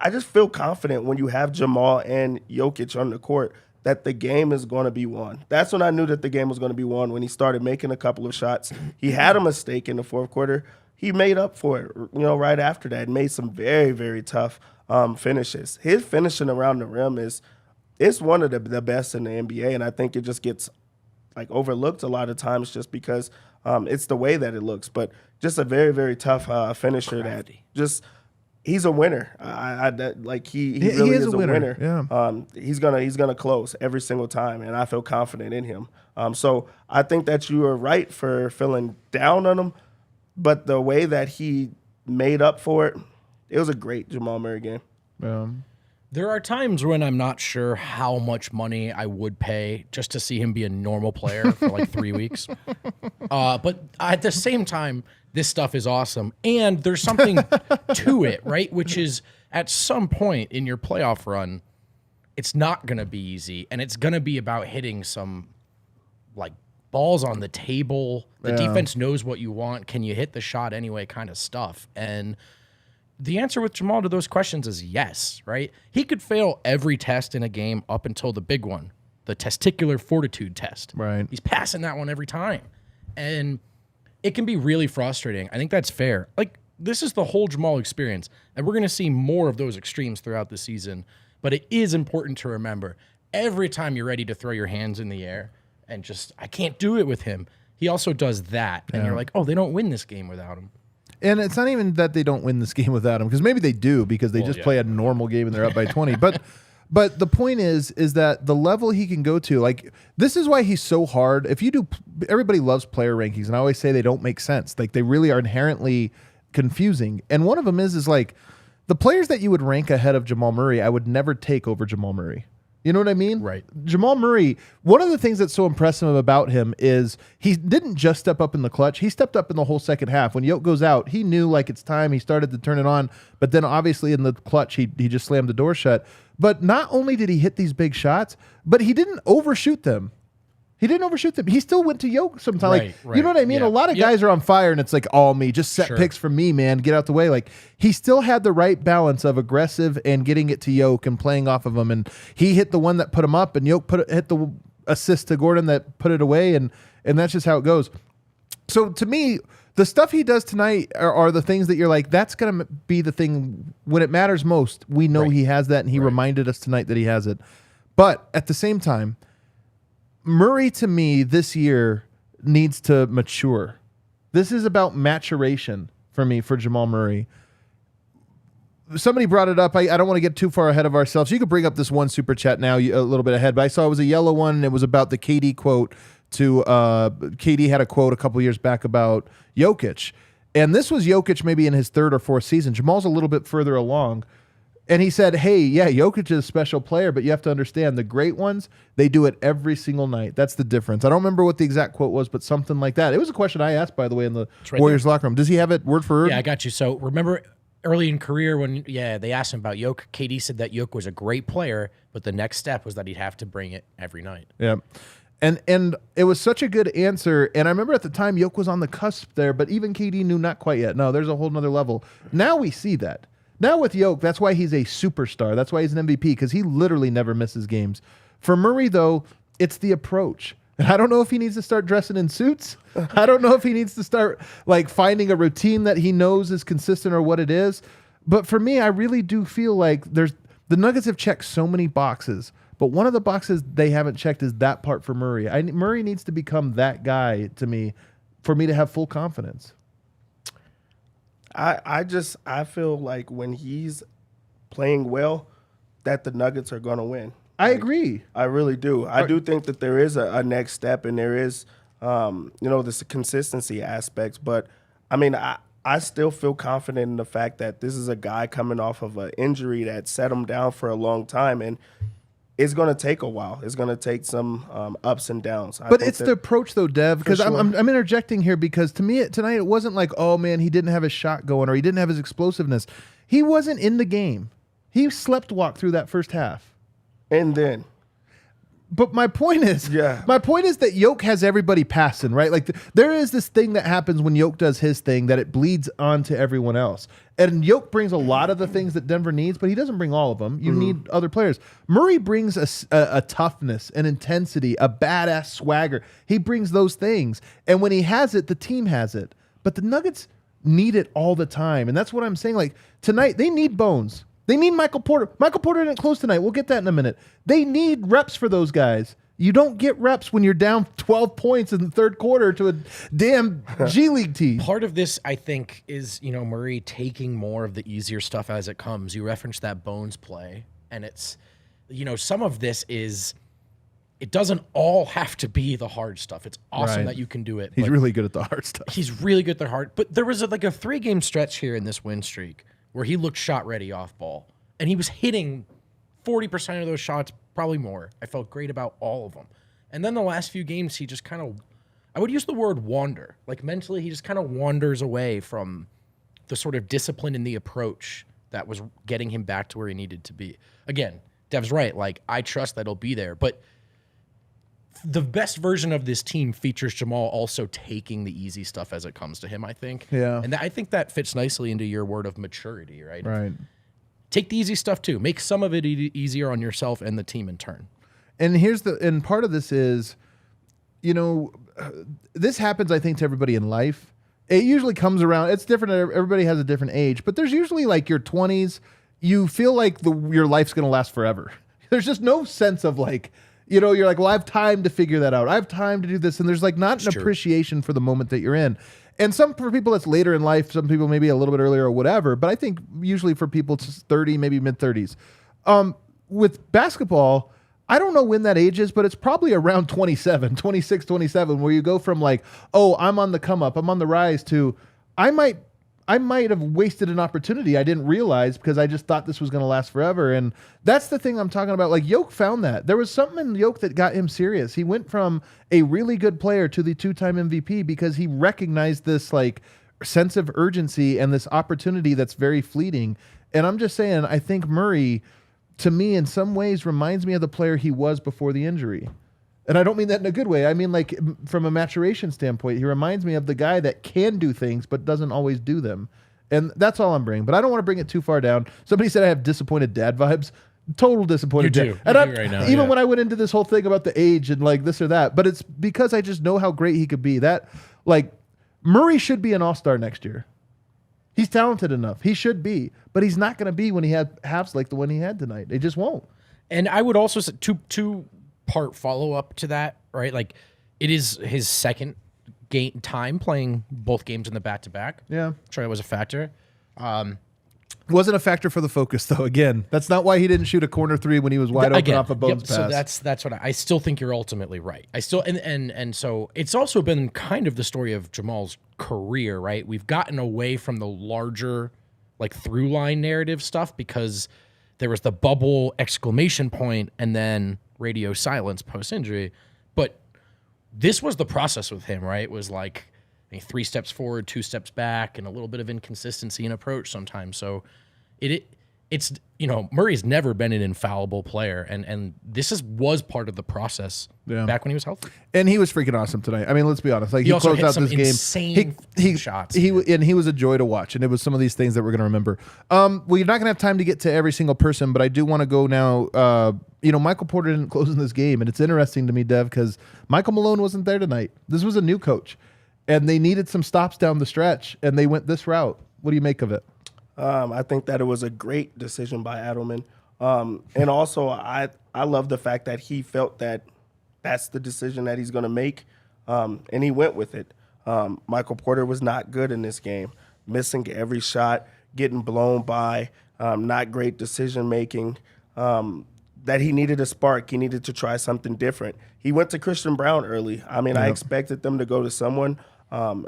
I just feel confident when you have Jamal and Jokic on the court that the game is going to be won. That's when I knew that the game was going to be won, when he started making a couple of shots. He had a mistake in the fourth quarter. He made up for it, right after that, and made some very, very tough finishes. His finishing around the rim it's one of the best in the NBA, and I think it just gets overlooked a lot of times just because it's the way that it looks. But just a very, very tough finisher. Crafty. That just he's a winner. He really is a winner. Yeah. He's gonna close every single time, and I feel confident in him. So I think that you are right for feeling down on him, but the way that he made up for it, it was a great Jamal Murray game. There are times when I'm not sure how much money I would pay just to see him be a normal player for 3 weeks. But at the same time, this stuff is awesome. And there's something to it, right? Which is at some point in your playoff run, it's not going to be easy. And it's going to be about hitting some balls on the table. The defense knows what you want. Can you hit the shot anyway kind of stuff. And the answer with Jamal to those questions is yes, right? He could fail every test in a game up until the big one, the testicular fortitude test. Right. He's passing that one every time. And it can be really frustrating. I think that's fair. This is the whole Jamal experience, and we're going to see more of those extremes throughout the season. But it is important to remember, every time you're ready to throw your hands in the air and just, I can't do it with him, he also does that. And you're like, oh, they don't win this game without him. And it's not even that they don't win this game without him, because maybe they do because they play a normal game and they're up by 20. But the point is that the level he can go to, like, this is why he's so hard. If you do, everybody loves player rankings, and I always say they don't make sense. Like, they really are inherently confusing. And one of them is like the players that you would rank ahead of Jamal Murray, I would never take over Jamal Murray. You know what I mean? Right. Jamal Murray, one of the things that's so impressive about him is he didn't just step up in the clutch. He stepped up in the whole second half. When Jokic goes out, he knew, like, it's time. He started to turn it on. But then obviously in the clutch, he just slammed the door shut. But not only did he hit these big shots, but he didn't overshoot them. He still went to Jokic sometimes. Right. You know what I mean? Yeah. A lot of guys are on fire, and it's like, all me. Just set picks for me, man. Get out the way. Like, he still had the right balance of aggressive and getting it to Jokic and playing off of him. And he hit the one that put him up, and Jokic hit the assist to Gordon that put it away, and that's just how it goes. So to me, the stuff he does tonight are the things that you're like, that's going to be the thing when it matters most. We know he has that, and he reminded us tonight that he has it. But at the same time, Murray, to me, this year needs to mature. This is about maturation for me, for Jamal Murray. Somebody brought it up. I don't want to get too far ahead of ourselves. You could bring up this one super chat now, a little bit ahead, but I saw it was a yellow one, and it was about the KD quote. KD had a quote a couple years back about Jokic. And this was Jokic maybe in his third or fourth season. Jamal's a little bit further along. And he said, hey, yeah, Jokic is a special player, but you have to understand the great ones, they do it every single night. That's the difference. I don't remember what the exact quote was, but something like that. It was a question I asked, by the way, in the Warriors locker room. Does he have it word for word? Yeah, I got you. So remember early in career when, they asked him about Jokic, KD said that Jokic was a great player, but the next step was that he'd have to bring it every night. Yeah. And it was such a good answer. And I remember at the time, Jokic was on the cusp there, but even KD knew not quite yet. No, there's a whole nother level. Now we see that. Now with Jokic, that's why he's a superstar. That's why he's an MVP, because he literally never misses games. For Murray, though, it's the approach. And I don't know if he needs to start dressing in suits. I don't know if he needs to start like finding a routine that he knows is consistent or what it is. But for me, I really do feel like the Nuggets have checked so many boxes. But one of the boxes they haven't checked is that part for Murray. Murray needs to become that guy to me for me to have full confidence. I feel like when he's playing well, that the Nuggets are going to win. I agree. I really do. I do think that there is a next step, and there is, this consistency aspect. But, I mean, I still feel confident in the fact that this is a guy coming off of an injury that set him down for a long time, and it's going to take a while. It's going to take some ups and downs. But it's the approach, though, Dev, because sure. I'm interjecting here because to me tonight it wasn't like, oh, man, he didn't have his shot going or he didn't have his explosiveness. He wasn't in the game. He slept-walked through that first half. And then. But my point is that Jokic has everybody passing, right? Like there is this thing that happens when Jokic does his thing that it bleeds onto everyone else. And Jokic brings a lot of the things that Denver needs, but he doesn't bring all of them. You need other players. Murray brings a toughness, an intensity, a badass swagger. He brings those things. And when he has it, the team has it. But the Nuggets need it all the time. And that's what I'm saying. Like tonight, they need Bones. They need Michael Porter. Michael Porter didn't close tonight. We'll get that in a minute. They need reps for those guys. You don't get reps when you're down 12 points in the third quarter to a damn G League team. Part of this, I think, is, Murray taking more of the easier stuff as it comes. You referenced that Bones play, and it's, some of this is, it doesn't all have to be the hard stuff. It's awesome that you can do it. He's really good at the hard stuff. He's really good at the hard. But there was like a 3-game stretch here in this win streak where he looked shot ready off ball. And he was hitting 40% of those shots, probably more. I felt great about all of them. And then the last few games, he just kind of, I would use the word wander. Like mentally, he just kind of wanders away from the sort of discipline in the approach that was getting him back to where he needed to be. Again, Dev's right. Like, I trust that he'll be there. But the best version of this team features Jamal also taking the easy stuff as it comes to him, I think. Yeah. And I think that fits nicely into your word of maturity, right? Right. Take the easy stuff too. Make some of it easier on yourself and the team in turn. And part of this is, this happens, I think, to everybody in life. It usually comes around. It's different. Everybody has a different age, but there's usually like your 20s. You feel like your life's going to last forever. There's just no sense of like, you're like, well, I have time to figure that out. I have time to do this. And there's like not an appreciation for the moment that you're in. And for people that's later in life, some people maybe a little bit earlier or whatever. But I think usually for people it's 30, maybe mid-30s. With basketball, I don't know when that age is, but it's probably around 27, 26, 27, where you go from like, oh, I'm on the come up, I'm on the rise, to I might have wasted an opportunity I didn't realize because I just thought this was going to last forever. And that's the thing I'm talking about. Like, Jokic found that. There was something in Jokic that got him serious. He went from a really good player to the 2-time MVP because he recognized this like sense of urgency and this opportunity that's very fleeting. And I'm just saying, I think Murray, to me, in some ways, reminds me of the player he was before the injury. And I don't mean that in a good way. I mean, like, from a maturation standpoint, he reminds me of the guy that can do things but doesn't always do them. And that's all I'm bringing. But I don't want to bring it too far down. Somebody said I have disappointed dad vibes. Total disappointed You do. dad. And You do right now, even yeah. when I went into this whole thing about the age and like this or that, but it's because I just know how great he could be. That, like, Murray should be an all-star next year. He's talented enough. He should be. But he's not going to be when he had halves like the one he had tonight. They just won't. And I would also say two-part follow-up to that, right? Like, it is his second game time playing both games in the back-to-back. Yeah. Sure, that was a factor. Wasn't a factor for the focus, though. Again, that's not why he didn't shoot a corner three when he was wide open off a Bones pass. So that's what I still think you're ultimately right. I still and so it's also been kind of the story of Jamal's career, right? We've gotten away from the larger like through line narrative stuff because there was the bubble exclamation point and then radio silence post injury. But this was the process with him, right? It was like 3 steps forward, 2 steps back, and a little bit of inconsistency in approach sometimes. So it's Murray's never been an infallible player, and this was part of the process back when he was healthy. And he was freaking awesome tonight. I mean, let's be honest. Like, he also closed hit out some this game. insane shots. He was a joy to watch, and it was some of these things that we're going to remember. Well, you're not going to have time to get to every single person, but I do want to go now. Michael Porter didn't close in this game, and it's interesting to me, Dev, because Michael Malone wasn't there tonight. This was a new coach, and they needed some stops down the stretch, and they went this route. What do you make of it? I think that it was a great decision by Adelman. And also, I love the fact that he felt that that's the decision that he's going to make, and he went with it. Michael Porter was not good in this game, missing every shot, getting blown by, not great decision-making, that he needed a spark. He needed to try something different. He went to Christian Brown early. I mean, I expected them to go to someone on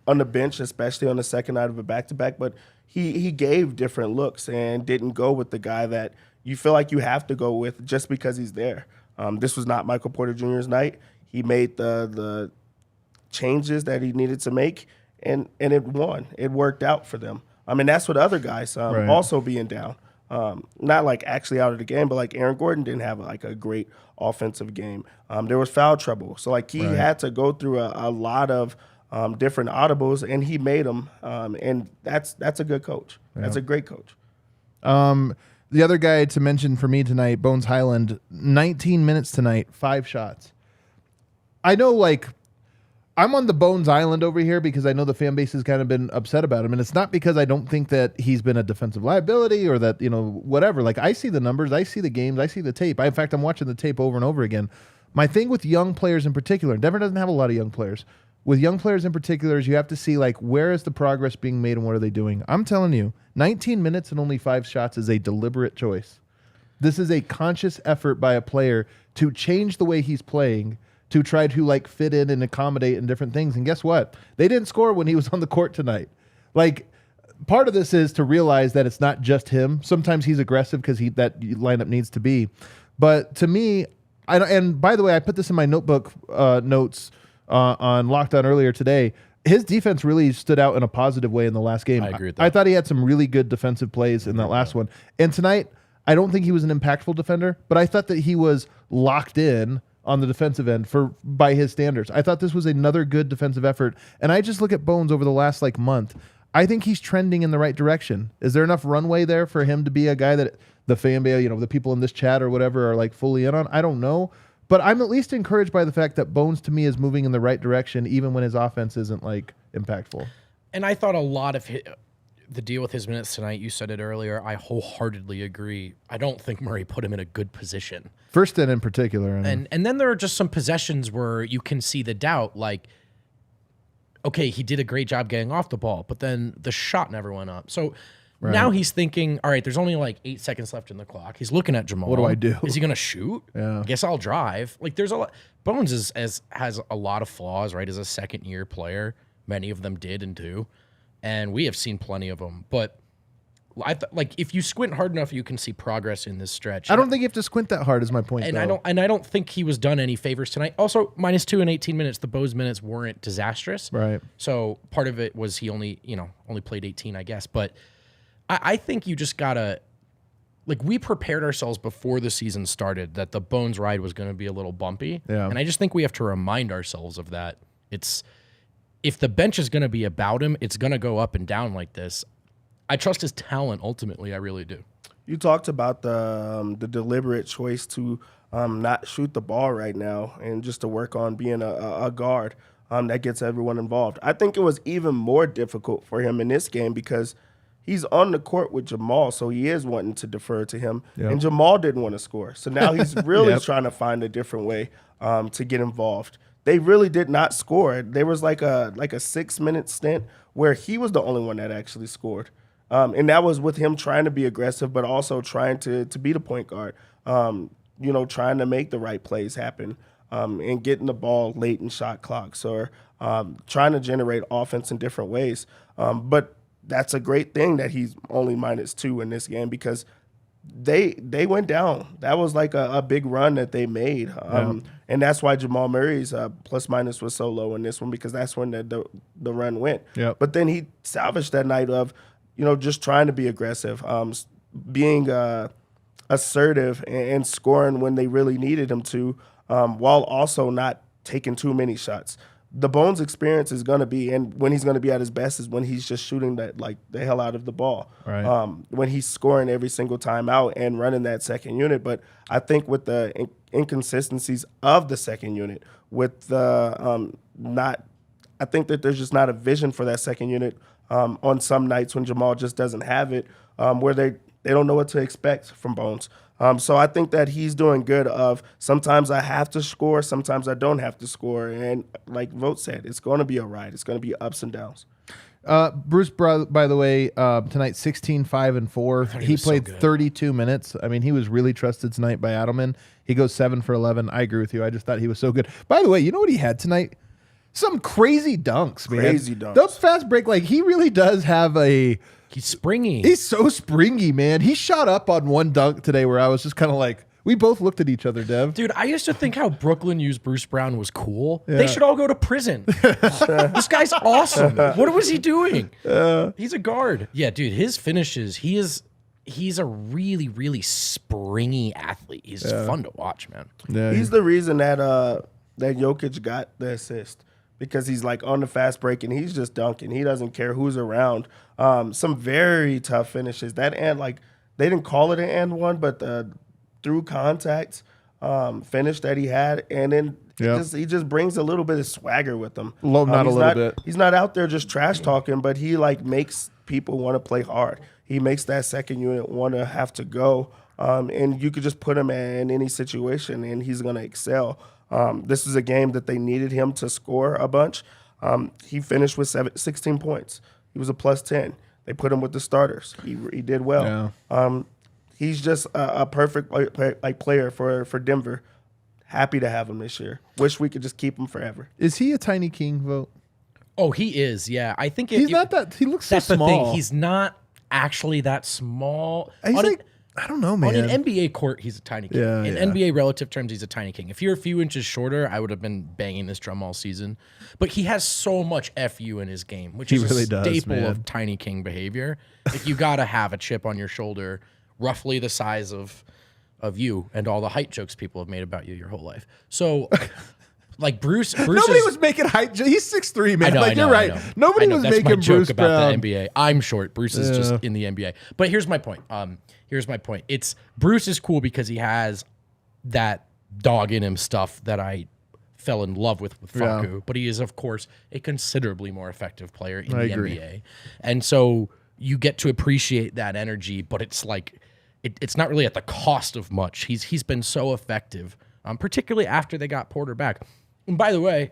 the bench, especially on the second night of a back-to-back, but he gave different looks and didn't go with the guy that you feel like you have to go with just because he's there. This was not Michael Porter Jr.'s night. He made the changes that he needed to make, and it won. It worked out for them. I mean, that's what other guys also being down. Not like actually out of the game, but like Aaron Gordon didn't have like a great offensive game. There was foul trouble. So like he had to go through a lot of different audibles, and he made them. And that's a good coach. Yeah. That's a great coach. The other guy to mention for me tonight, Bones Highland, 19 minutes tonight, 5 shots. I know, like, I'm on the Bones Island over here because I know the fan base has kind of been upset about him. And it's not because I don't think that he's been a defensive liability or that, whatever. Like, I see the numbers, I see the games, I see the tape. In fact, I'm watching the tape over and over again. My thing with young players in particular, Denver doesn't have a lot of young players. With young players in particular, is you have to see, like, where is the progress being made and what are they doing? I'm telling you, 19 minutes and only 5 shots is a deliberate choice. This is a conscious effort by a player to change the way he's playing, to try to, like, fit in and accommodate in different things. And guess what? They didn't score when he was on the court tonight. Like, part of this is to realize that it's not just him. Sometimes he's aggressive because that lineup needs to be. But to me, and by the way, I put this in my notebook notes on Lockdown earlier today. His defense really stood out in a positive way in the last game. I agree with that. I thought he had some really good defensive plays in that last one. And tonight, I don't think he was an impactful defender, but I thought that he was locked in on the defensive end by his standards. I thought this was another good defensive effort. And I just look at Bones over the last month. I think he's trending in the right direction. Is there enough runway there for him to be a guy that the fan base, the people in this chat or whatever are like fully in on? I don't know. But I'm at least encouraged by the fact that Bones, to me, is moving in the right direction, even when his offense isn't, like, impactful. And I thought a lot of the deal with his minutes tonight, you said it earlier, I wholeheartedly agree. I don't think Murray put him in a good position. First in particular. And then there are just some possessions where you can see the doubt, like okay, he did a great job getting off the ball, but then the shot never went up. So now he's thinking, all right, there's only like 8 seconds left in the clock. He's looking at Jamal. What do I do? Is he going to shoot? Yeah. I guess I'll drive. Like, there's a lot. Bones has a lot of flaws, right? As a second-year player, many of them did and do, and we have seen plenty of them. But like, if you squint hard enough, you can see progress in this stretch. I don't think you have to squint that hard. Is my point. And though. I don't think he was done any favors tonight. Also, -2 in 18 minutes. The Bows minutes weren't disastrous, Right. So part of it was he only played 18, I guess. But I think you just gotta, like, we prepared ourselves before the season started that the Bones ride was going to be a little bumpy, and I just think we have to remind ourselves of that. It's, if the bench is going to be about him, it's going to go up and down like this. I trust his talent ultimately. I really do. You talked about the deliberate choice to not shoot the ball right now and just to work on being a guard that gets everyone involved. I think it was even more difficult for him in this game because he's on the court with Jamal, so he is wanting to defer to him. Yep. And Jamal didn't want to score. So now he's really trying to find a different way to get involved. They really did not score. There was like a 6-minute stint where he was the only one that actually scored. And that was with him trying to be aggressive, but also trying to be the point guard, trying to make the right plays happen and getting the ball late in shot clocks or trying to generate offense in different ways. But that's a great thing that he's only -2 in this game because they went down. That was like a big run that they made. And that's why Jamal Murray's plus-minus was so low in this one because that's when the run went. Yep. But then he salvaged that night of, just trying to be aggressive, being assertive and scoring when they really needed him to, while also not taking too many shots. The Bones experience is going to be, and when he's going to be at his best is when he's just shooting the hell out of the ball. Right. When he's scoring every single time out and running that second unit. But I think with the inconsistencies of the second unit, with the I think that there's just not a vision for that second unit on some nights when Jamal just doesn't have it, where they don't know what to expect from Bones. So I think that he's doing good of sometimes I have to score, sometimes I don't have to score. And like Vogt said, it's going to be a ride. It's going to be ups and downs. Bruce, by the way, tonight 16, 5, and 4. He played 32 minutes. I mean, he was really trusted tonight by Adelman. He goes 7 for 11. I agree with you. I just thought he was so good. By the way, you know what he had tonight? Some crazy dunks, man. Crazy dunks. Those fast break, like he really does have a... He's springy. He's so springy, man. He shot up on one dunk today where I was just kind of like, we both looked at each other, Dev. Dude, I used to think how Brooklyn used Bruce Brown was cool. Yeah. They should all go to prison. This guy's awesome. What was he doing? He's a guard. Yeah, dude, his finishes, he's a really, really springy athlete. He's just fun to watch, man. Yeah, he's the reason that that Jokic got the assist. Because he's like on the fast break and he's just dunking. He doesn't care who's around. Some very tough finishes. That and like they didn't call it an and one, but the through contact finish that he had, and then he just brings a little bit of swagger with him. Not a little bit. He's not out there just trash talking, but he like makes people want to play hard. He makes that second unit want to have to go, and you could just put him in any situation, and he's going to excel. This is a game that they needed him to score a bunch. He finished with 16 points. He was a plus 10. They put him with the starters. He did well. Yeah. He's just a perfect player for Denver. Happy to have him this year. Wish we could just keep him forever. Is he a tiny king, Vogt? Oh, he is. Yeah, I think he's not that. He looks so that's small. The thing. He's not actually that small. He's like, I don't know, man. On an NBA court, he's a tiny king. Yeah, In NBA relative terms, he's a tiny king. If you're a few inches shorter, I would have been banging this drum all season. But he has so much FU in his game, which is really a does, staple man. of tiny king behavior. Like, you got to have a chip on your shoulder, roughly the size of you and all the height jokes people have made about you your whole life. So, like Bruce nobody was making height. He's 6'3", man. You're right. Nobody was That's making my Bruce joke Brown. about the NBA. I'm short. Bruce is just in the NBA. But here's my point. It's Bruce is cool because he has that dog in him stuff that I fell in love with Facu. But he is, of course, a considerably more effective player in the NBA. And so you get to appreciate that energy, but it's like it's not really at the cost of much. He's been so effective, particularly after they got Porter back. And by the way,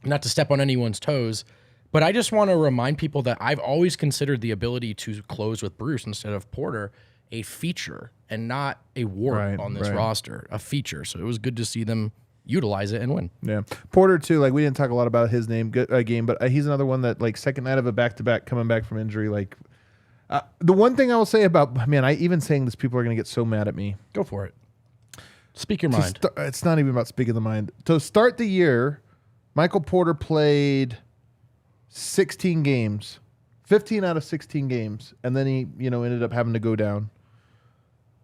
not to step on anyone's toes, but I just want to remind people that I've always considered the ability to close with Bruce instead of Porter a feature and not a warp on this roster, a feature. So it was good to see them utilize it and win. Yeah. Porter too, like we didn't talk a lot about his game, but he's another one that like second night of a back-to-back coming back from injury. Like the one thing I will say about, man, I even saying this, people are going to get so mad at me. Go for it. Speak your mind. It's not even about speaking the mind. To start the year, Michael Porter played 16 games, 15 out of 16 games, and then he, ended up having to go down.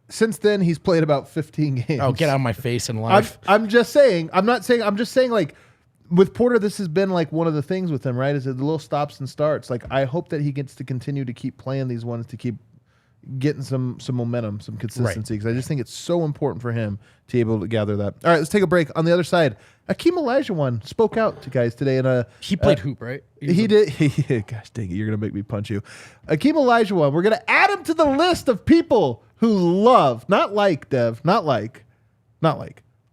Since then, he's played about 15 games. Oh, get out of my face in life. I'm just saying. I'm just saying, like, with Porter, this has been, like, one of the things with him, right? Is the little stops and starts. Like, I hope that he gets to continue to keep playing these ones, to keep getting some momentum, some consistency, because I just think it's so important for him to be able to gather that. All right, let's take a break. On the other side, Hakeem Olajuwon spoke out to guys today. He played hoop, right? He did. Gosh dang it, you're going to make me punch you. Hakeem Olajuwon, we're going to add him to the list of people who love, not like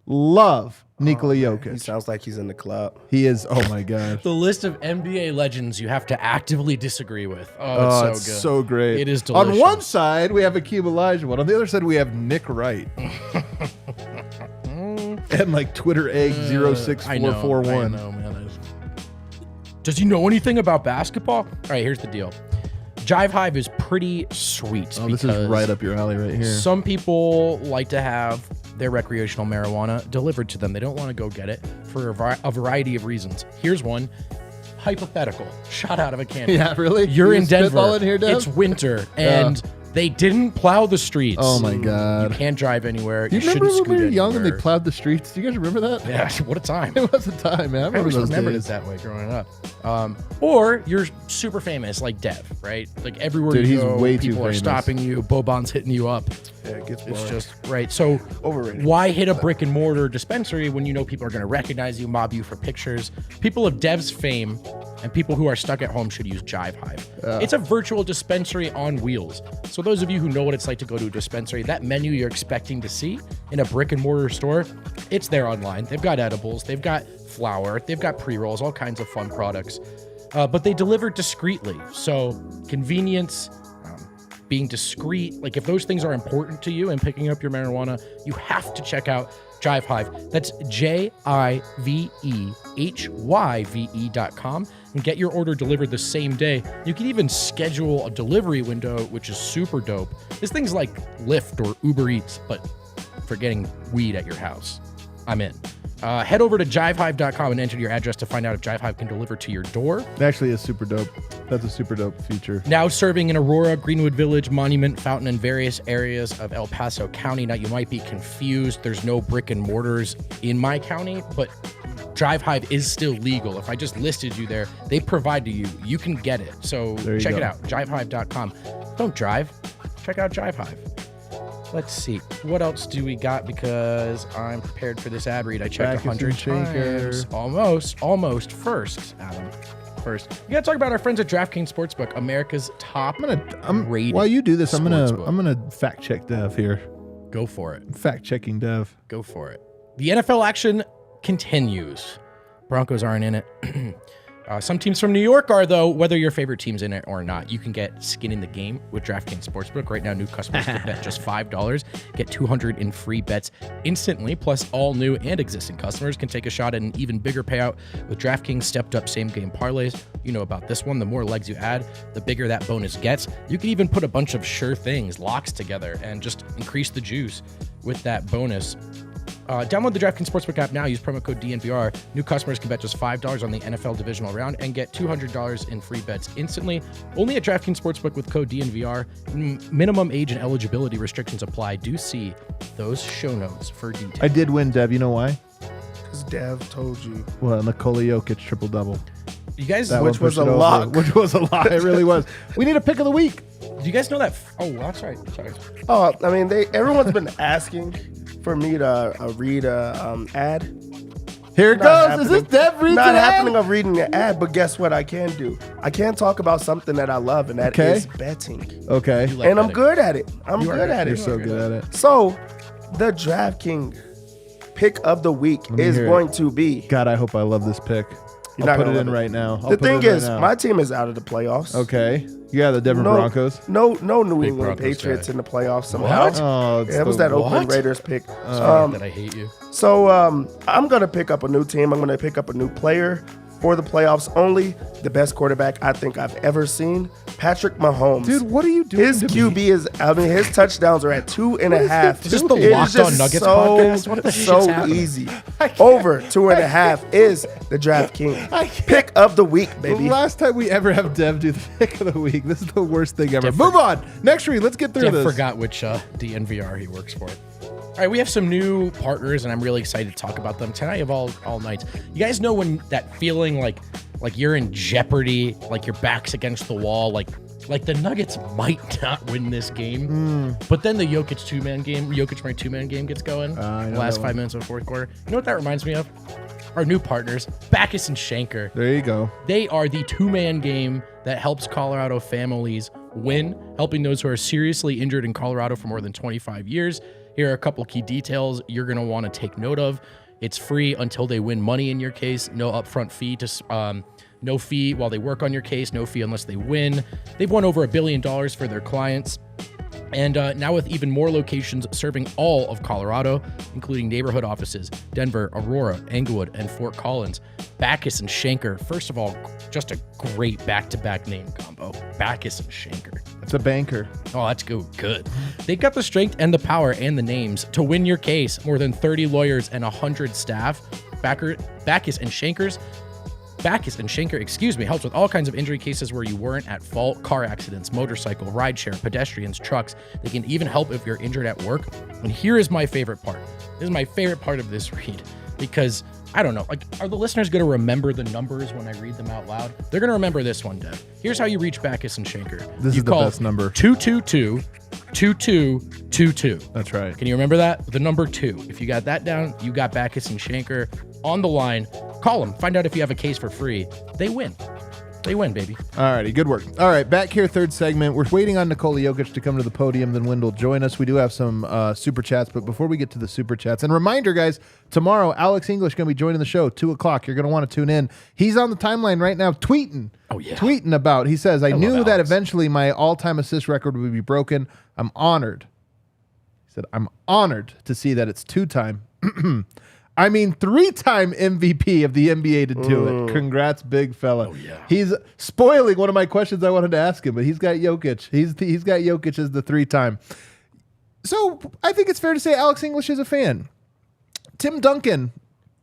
love Nikola Jokic. He sounds like he's in the club. He is. Oh my gosh. The list of NBA legends you have to actively disagree with. Oh, it's so good. So great. It is delicious. On one side, we have Hakeem Olajuwon. On the other side, we have Nick Wright. And like Twitter egg 06441. I know, man. Does he know anything about basketball? All right, here's the deal. Jive Hive is pretty sweet. Oh, this is right up your alley right here. Some people like to have their recreational marijuana delivered to them. They don't want to go get it for a variety of reasons. Here's one. Hypothetical. Shot out of a cannon. Yeah, really? You're in Denver. In here, Dev? It's winter, and they didn't plow the streets. Oh my God. You can't drive anywhere. Do you remember when we were young and they plowed the streets? Do you guys remember that? Yeah, what a time. It was a time, man. I remember those remembered days. it that way growing up. Or you're super famous like Dev, right? Like everywhere Dude, you he's go, way too people are famous. stopping you. Bobon's hitting you up. Yeah, it gets It's boring. just right. So Overrated. why hit a brick and mortar dispensary when you know people are going to recognize you, mob you for pictures? People of Dev's fame and people who are stuck at home should use Jive Hive. It's a virtual dispensary on wheels. So those of you who know what it's like to go to a dispensary, that menu you're expecting to see in a brick and mortar store, it's there online. They've got edibles, they've got flour, they've got pre-rolls, all kinds of fun products. But they deliver discreetly. So convenience, being discreet, like if those things are important to you and picking up your marijuana, you have to check out Jive Hive. That's JIVEHYVE.com and get your order delivered the same day. You can even schedule a delivery window, which is super dope. This thing's like Lyft or Uber Eats, but for getting weed at your house. I'm in. Head over to jivehive.com and enter your address to find out if Jive Hive can deliver to your door. It actually is super dope. That's a super dope feature. Now serving in Aurora, Greenwood Village, Monument, Fountain, and various areas of El Paso County. Now you might be confused. There's no brick and mortars in my county, but Jive Hive is still legal. If I just listed you there, they provide to you. You can get it. So check it out. Jivehive.com. Don't drive. Check out Jive Hive. Let's see. What else do we got? Because I'm prepared for this ad read. I checked 100 times. Almost. First, Adam. First. We got to talk about our friends at DraftKings Sportsbook, America's top rated. While you do this, I'm sportsbook. gonna fact check Dev here. Go for it. Fact checking Dev. Go for it. The NFL action continues. Broncos aren't in it. Some teams from New York are, though. Whether your favorite team's in it or not, you can get skin in the game with DraftKings Sportsbook. Right now, new customers can bet just $5, get $200 in free bets instantly. Plus, all new and existing customers can take a shot at an even bigger payout with DraftKings stepped-up same-game parlays. You know about this one. The more legs you add, the bigger that bonus gets. You can even put a bunch of sure things, locks together, and just increase the juice with that bonus. Download the DraftKings Sportsbook app now. Use promo code DNVR. New customers can bet just $5 on the NFL divisional round and get $200 in free bets instantly. Only at DraftKings Sportsbook with code DNVR. Minimum age and eligibility restrictions apply. Do see those show notes for details. I did win, Dev. You know why? Because Dev told you. Well, Nikola Jokic triple-double. You guys, Which was a lock. Which was a lock. It really was. We need a pick of the week. do you guys know that? Oh, that's right. Sorry. Oh, I mean, everyone's been asking for me to read a ad. Here it goes. Is this Dev reads Not an ad? happening of reading an ad, but guess what I can do? I can talk about something that I love, and that is betting. Okay. You like And I'm betting. good at it. I'm good at You're it. so good at it. So, the DraftKings pick of the week is hear it. going to be God, I hope I love this pick. You're I'll not put it gonna in love right now. The thing is, my team is out of the playoffs. Okay. Yeah, the Denver Broncos. No New England Broncos Patriots guy. in the playoffs somehow. What? Oh, Yeah, it was that Oakland What? Raiders pick. That I hate you. So I'm going to pick up a new team. I'm going to pick up a new player for the playoffs only. The best quarterback I think I've ever seen, Patrick Mahomes. Dude, what are you doing? His to QB me? is, I mean, his touchdowns are at 2.5. Is this the It is Locked On just Nuggets podcast? What the shit's so happening? easy. Over 2.5 is the draft king. Pick of the week, The baby. last time we ever have Dev do the pick of the week. This is the worst thing ever. Move on. Next read. Let's get through Dev this. forgot which DNVR he works for. All right, we have some new partners, and I'm really excited to talk about them tonight of all nights. You guys know when that feeling like you're in jeopardy, like your back's against the wall, like the Nuggets might not win this game, but then the Jokic two-man game gets going. I know The last that 5 one. minutes of the fourth quarter. You know what that reminds me of? Our new partners, Backus and Schenker. There you go. They are the two-man game that helps Colorado families win, helping those who are seriously injured in Colorado for more than 25 years. Here are a couple key details you're going to want to take note of. It's free until they win money in your case. No upfront fee no fee while they work on your case. No fee unless they win. They've won over $1 billion for their clients. And now with even more locations serving all of Colorado, including neighborhood offices, Denver, Aurora, Englewood, and Fort Collins. Backus and Schenker, first of all, just a great back-to-back name combo. Backus and Schenker. It's a banker. Oh, that's good. They've got the strength and the power and the names to win your case. More than 30 lawyers and 100 staff. Backus and Schenker, helps with all kinds of injury cases where you weren't at fault, car accidents, motorcycle, rideshare, pedestrians, trucks. They can even help if you're injured at work. And here is my favorite part. This is my favorite part of this read because I don't know, are the listeners going to remember the numbers when I read them out loud? They're going to remember this one, Dev. Here's how you reach Backus and Schenker. This you is the best number. 222-2222. That's right. Can you remember that? The number 2. If you got that down, you got Backus and Schenker on the line. Call them. Find out if you have a case for free. They win. They win, baby. All righty, good work. All right, back here, third segment. We're waiting on Nikola Jokic to come to the podium, then Wendell join us. We do have some super chats, but before we get to the super chats, and reminder, guys, tomorrow, Alex English going to be joining the show, 2 o'clock. You're going to want to tune in. He's on the timeline right now tweeting. Oh, yeah. Tweeting about. He says, I knew love that Alex. eventually my all-time assist record would be broken. I'm honored. He said, I'm honored to see that it's 2-time. 3-time MVP of the NBA to do it. Congrats, big fella. Oh, yeah. He's spoiling one of my questions I wanted to ask him, but he's got Jokic. He's got Jokic as the 3-time. So I think it's fair to say Alex English is a fan. Tim Duncan,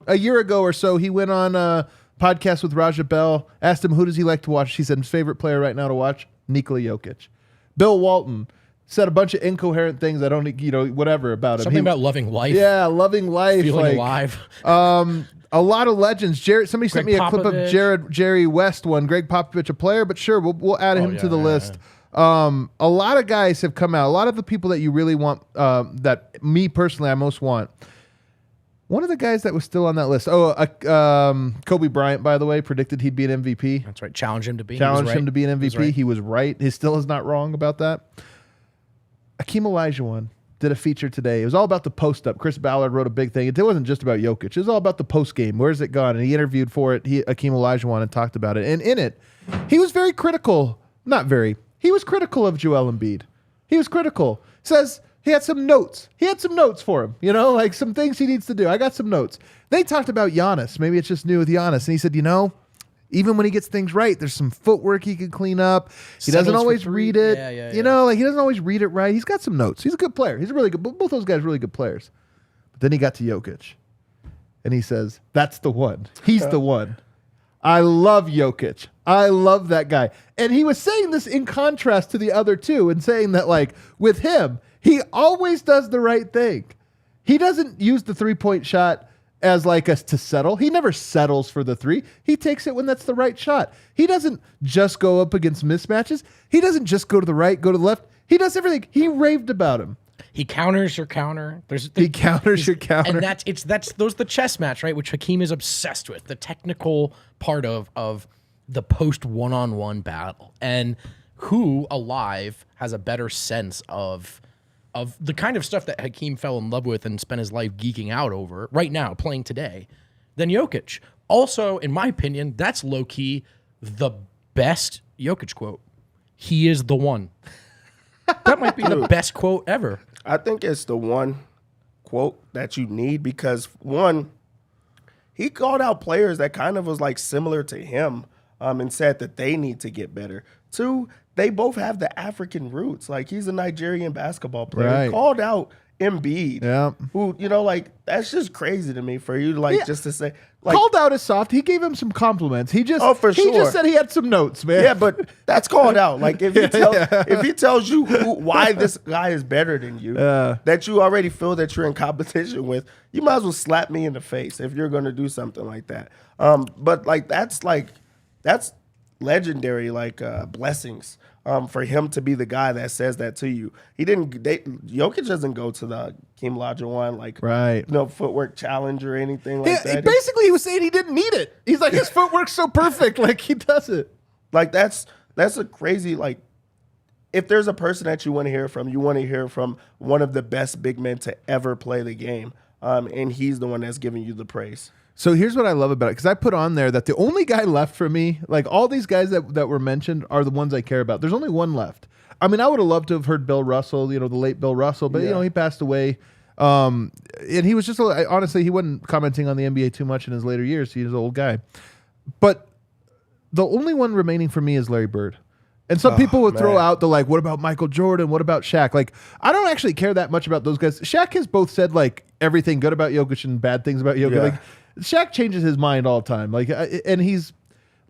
a year ago or so, he went on a podcast with Raja Bell, asked him who does he like to watch. He said his favorite player right now to watch, Nikola Jokic. Bill Walton said a bunch of incoherent things. I don't, whatever about him. Something about loving life. Yeah, loving life. Feeling alive. A lot of legends. Somebody sent me Greg a clip of Popovich. Jerry West one. Greg Popovich, a player, but sure, we'll add him to the list. A lot of guys have come out. A lot of the people that you really want, that me personally I most want. One of the guys that was still on that list. Kobe Bryant, by the way, predicted he'd be an MVP. That's right. Challenged him to be. Challenged him to be an He was MVP. right. He was right. He still is not wrong about that. Hakeem Olajuwon did a feature today. It was all about the post-up. Chris Ballard wrote a big thing. It wasn't just about Jokic. It was all about the post-game. Where's it gone? And he interviewed for it Hakeem Olajuwon and talked about it. And in it, he was very critical. He was critical of Joel Embiid. He was critical. Says he had some notes. He had some notes for him. Like some things he needs to do. I got some notes. They talked about Giannis. Maybe it's just new with Giannis. And he said, even when he gets things right, there's some footwork he can clean up. He doesn't always read it. He doesn't always read it right. He's got some notes. He's a good player. He's a really good. Both those guys are really good players. But then he got to Jokic, and he says, "That's the one. He's the one. I love Jokic. I love that guy." And he was saying this in contrast to the other two, and saying that with him, he always does the right thing. He doesn't use the 3-point shot as us to settle. He never settles for the 3. He takes it when that's the right shot. He doesn't just go up against mismatches. He doesn't just go to the right, go to the left. He does everything. He raved about him. He counters your counter. He counters your counter. And those the chess match, right? Which Hakeem is obsessed with. The technical part of the post one-on-one battle. And who alive has a better sense of the kind of stuff that Hakeem fell in love with and spent his life geeking out over right now, playing today, than Jokic. Also, in my opinion, that's low-key the best Jokic quote. He is the one. That might be the best quote ever. I think it's the one quote that you need because, one, he called out players that kind of was like similar to him and said that they need to get better. Two, they both have the African roots. Like, he's a Nigerian basketball player. Right. He called out Embiid, Yeah. who, like, that's just crazy to me for you, like, just to say. Like, called out is soft. He gave him some compliments. He just, Oh, for he sure. just said he had some notes, man. yeah, but that's called out. Like, if he tells you why this guy is better than you, that you already feel that you're in competition with, you might as well slap me in the face if you're going to do something like that. But that's legendary, blessings for him to be the guy that says that to you. Jokic doesn't go to the Hakeem Olajuwon footwork challenge or anything like that. Basically, he was saying he didn't need it. He's like, his footwork's so perfect, like he does it. Like, that's a crazy, like, if there's a person that you want to hear from, you want to hear from one of the best big men to ever play the game, and he's the one that's giving you the praise. So here's what I love about it, because I put on there that the only guy left for me, like all these guys that were mentioned are the ones I care about. There's only one left. I mean, I would have loved to have heard Bill Russell, the late Bill Russell, but he passed away. And he was just, honestly, he wasn't commenting on the NBA too much in his later years. He's an old guy. But the only one remaining for me is Larry Bird. And some people would throw out the, like, what about Michael Jordan? What about Shaq? Like, I don't actually care that much about those guys. Shaq has both said, like, everything good about Jokic and bad things about Jokic. Yeah. Like, Shaq changes his mind all the time. Like, and he's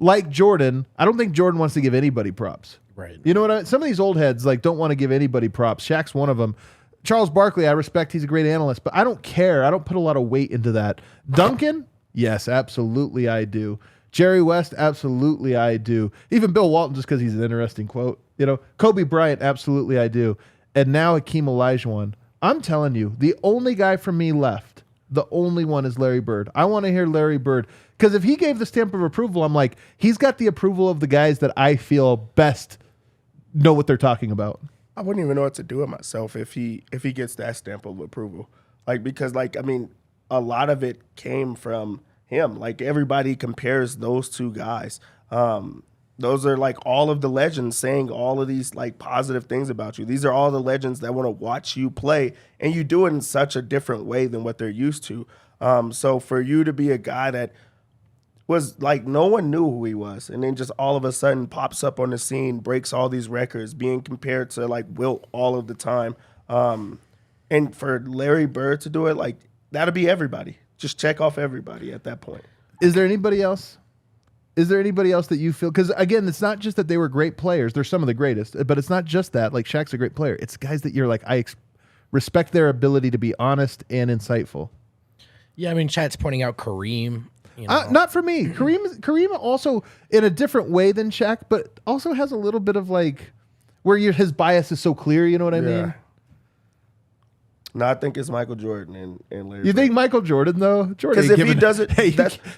like Jordan. I don't think Jordan wants to give anybody props. Right. You know what I mean? Some of these old heads, like, don't want to give anybody props. Shaq's one of them. Charles Barkley, I respect. He's a great analyst, but I don't care. I don't put a lot of weight into that. Duncan? Yes, absolutely I do. Jerry West? Absolutely I do. Even Bill Walton, just because he's an interesting quote. Kobe Bryant? Absolutely I do. And now Hakeem Olajuwon. I'm telling you, the only guy for me left, the only one is Larry Bird. I want to hear Larry Bird. Because if he gave the stamp of approval, I'm like, he's got the approval of the guys that I feel best know what they're talking about. I wouldn't even know what to do with myself if he gets that stamp of approval. Like, because, like, I mean, a lot of it came from him. Like, everybody compares those two guys. Those are, like, all of the legends saying all of these, like, positive things about you. These are all the legends that want to watch you play, and you do it in such a different way than what they're used to. So for you to be a guy that was, like, no one knew who he was, and then just all of a sudden pops up on the scene, breaks all these records, being compared to, like, Wilt all of the time. And for Larry Bird to do it, like, that'll be everybody. Just check off everybody at that point. Is there anybody else? Is there anybody else that you feel? Because, again, it's not just that they were great players. They're some of the greatest. But it's not just that. Like, Shaq's a great player. It's guys that you're like, I respect their ability to be honest and insightful. Yeah, I mean, chat's pointing out Kareem. Not for me. Kareem also, in a different way than Shaq, but also has a little bit of, like, where his bias is so clear. You know what I mean? No, I think it's Michael Jordan and Larry You Bird. think Michael Jordan, though? Because if he does it,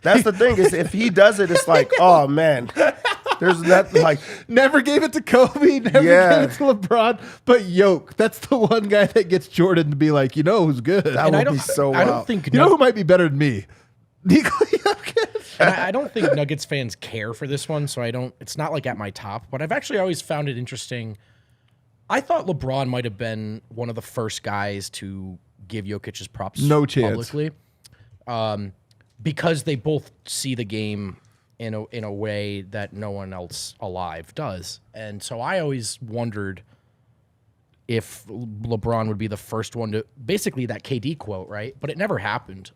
that's the thing. Is if he does it, it's like, oh, man. There's nothing like... Never gave it to Kobe, never gave it to LeBron, but Yoke. That's the one guy that gets Jordan to be like, who's good. That would be so wild. I don't think... You know who might be better than me? Nikola Jokic. And I don't think Nuggets fans care for this one, so it's not, like, at my top. But I've actually always found it interesting. I thought LeBron might have been one of the first guys to give Jokic his props publicly. Because they both see the game in a way that no one else alive does. And so I always wondered if LeBron would be the first one to, basically that KD quote, right? But it never happened.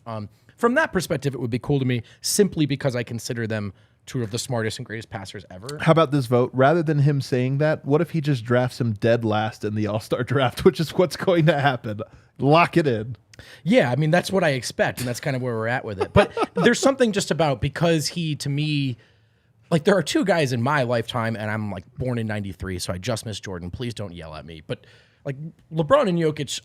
From that perspective, it would be cool to me simply because I consider them two of the smartest and greatest passers ever. How about this vote? Rather than him saying that, what if he just drafts him dead last in the All-Star draft, which is what's going to happen? Lock it in. Yeah, I mean, that's what I expect, and that's kind of where we're at with it. But there's something just about, because he, to me, like, there are two guys in my lifetime, and I'm, like, born in 93, so I just missed Jordan. Please don't yell at me. But, like, LeBron and Jokic,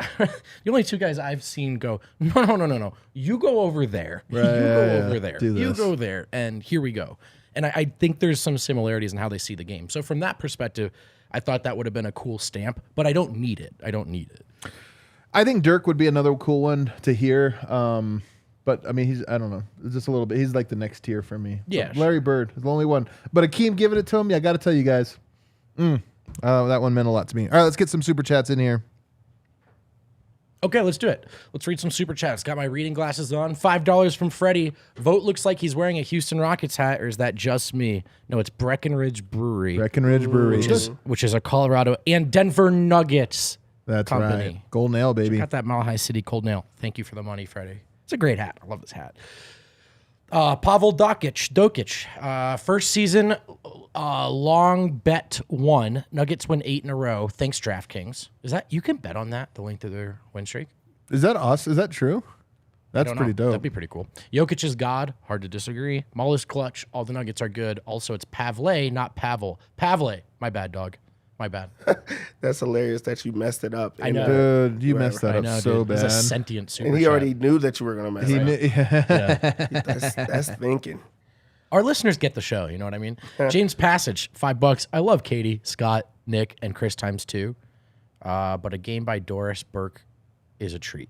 the only two guys I've seen go, no. You go over there. Right, you go over there. do You this. go there, and here we go. And I think there's some similarities in how they see the game. So from that perspective, I thought that would have been a cool stamp, but I don't need it. I think Dirk would be another cool one to hear. But, I mean, I don't know. It's just a little bit. He's like the next tier for me. Yeah, But Larry Bird is the only one. But Hakeem giving it to him, yeah, I got to tell you guys. That one meant a lot to me. All right, let's get some super chats in here. Okay, let's do it. Let's read some super chats. Got my reading glasses on. $5 from Freddie. Vogt looks like he's wearing a Houston Rockets hat, or is that just me? No, it's Breckenridge Brewery. Breckenridge Brewery. Which is a Colorado and Denver Nuggets That's company. right. Golden Ale, baby. Got that Mile High City Cold Nail. Thank you for the money, Freddie. It's a great hat. I love this hat. Pavel Jokic. First season, long bet won. Nuggets win 8 in a row. Thanks, DraftKings. Is that you can bet on that? The length of their win streak. Is that us? Is that true? That's Don't pretty know. dope. That'd be pretty cool. Jokic is God. Hard to disagree. Maul is clutch. All the Nuggets are good. Also, it's Pavle, not Pavel. Pavle. My bad, dog. My bad. That's hilarious that you messed it up. I know. Dude, you messed that I up know, so dude. bad. It's a sentient super And he chat. already knew that you were going to mess it up. That's thinking. Our listeners get the show. You know what I mean? James Passage, $5. I love Katie, Scott, Nick, and Chris times 2. But a game by Doris Burke is a treat.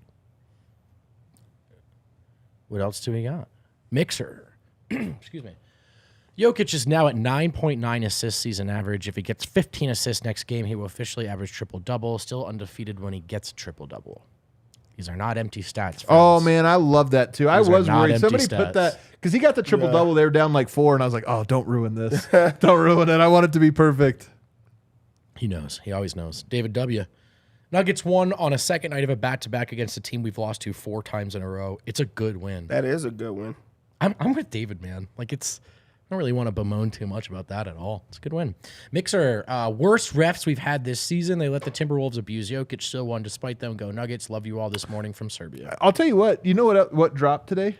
What else do we got? Mixer. Excuse me. Jokic is now at 9.9 assists season average. If he gets 15 assists next game, he will officially average triple-double. Still undefeated when he gets a triple-double. These are not empty stats, friends. Oh, man, I love that, too. I These are was not worried. empty Somebody stats. put that, because he got the triple-double. They were down like 4, and I was like, oh, don't ruin this. Don't ruin it. I want it to be perfect. He knows. He always knows. David W. Nuggets won on a second night of a back-to-back against a team we've lost to 4 times in a row. It's a good win. That is a good win. I'm with David, man. Like, I don't really want to bemoan too much about that at all. It's a good win. Mixer, worst refs we've had this season. They let the Timberwolves abuse Jokic. Still won despite them. Go Nuggets. Love you all this morning from Serbia. I'll tell you what. You know what dropped today?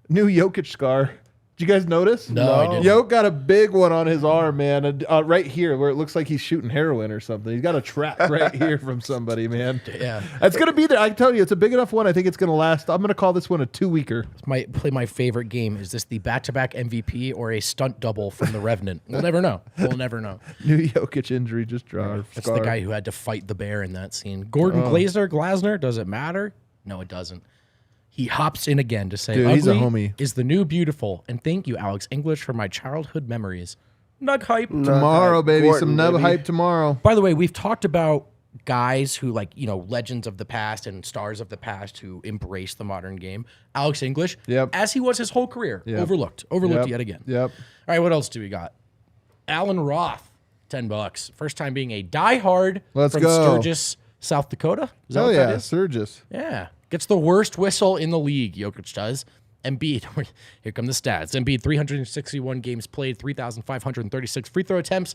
New Jokic scar. Did you guys notice? No, I didn't. Jokic got a big one on his arm, man. Right here where it looks like he's shooting heroin or something. He's got a trap right here from somebody, man. Yeah. It's going to be there. I can tell you, it's a big enough one. I think it's going to last. I'm going to call this one a 2-weeker. My favorite game. Is this the back-to-back MVP or a stunt double from the Revenant? We'll never know. We'll never know. New Jokic injury just dropped. That's the guy who had to fight the bear in that scene. Gordon Glasner, does it matter? No, it doesn't. He hops in again to say, Dude, ugly he's a homie. is the new beautiful. And thank you, Alex English, for my childhood memories. Nug hype. Tomorrow, baby. Gordon, Some nub baby. hype tomorrow. By the way, we've talked about guys who, like, legends of the past and stars of the past who embrace the modern game. Alex English, Yep. as he was his whole career, overlooked Yep. yet again. Yep. All right, what else do we got? Alan Roth, $10. First time being a diehard Let's from go. Sturgis, South Dakota. Is that Oh, what yeah. that is? Surges. Yeah. Gets the worst whistle in the league, Jokic does. Embiid, here come the stats. Embiid, 361 games played, 3,536 free throw attempts,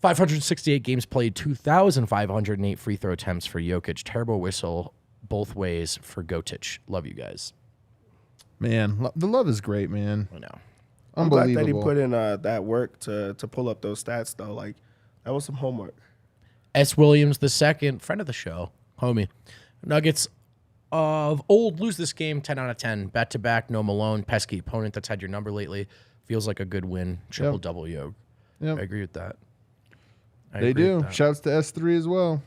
568 games played, 2,508 free throw attempts for Jokic. Terrible whistle both ways for Gotic. Love you guys. Man, the love is great, man. I know. I'm glad Unbelievable. that he put in that work to pull up those stats, though. Like, that was some homework. S. Williams II, friend of the show, homie. Nuggets of old lose this game 10 out of 10. Back-to-back, no Malone, pesky opponent that's had your number lately. Feels like a good win. Triple-double Yoke. Yep. I agree with that. They do. Shouts to S3 as well.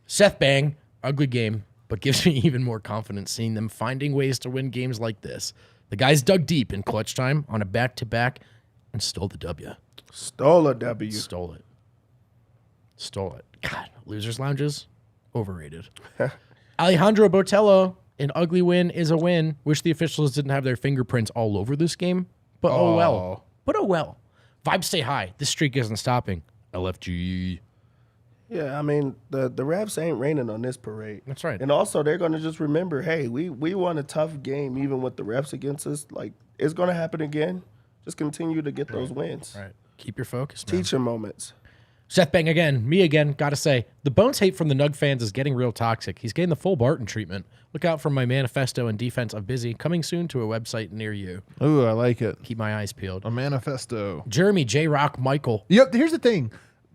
Seth Bang, ugly game, but gives me even more confidence seeing them finding ways to win games like this. The guys dug deep in clutch time on a back-to-back and stole the W. Stole a W. Stole it. God, losers lounges, overrated. Alejandro Botello, an ugly win is a win. Wish the officials didn't have their fingerprints all over this game, but oh well. But oh well. Vibes stay high. This streak isn't stopping. LFG. Yeah, I mean, the refs ain't raining on this parade. That's right. And also, they're going to just remember, hey, we won a tough game even with the refs against us. Like, it's going to happen again. Just continue to get those wins. Right. Keep your focus, man. Teacher moments. Seth Bang again. Me again. Gotta say, the Bones hate from the Nug fans is getting real toxic. He's getting the full Barton treatment. Look out for my manifesto in defense of Busy, coming soon to a website near you. Ooh, I like it. Keep my eyes peeled. A manifesto. Jeremy, J-Rock, Michael. Yep. Here's the thing.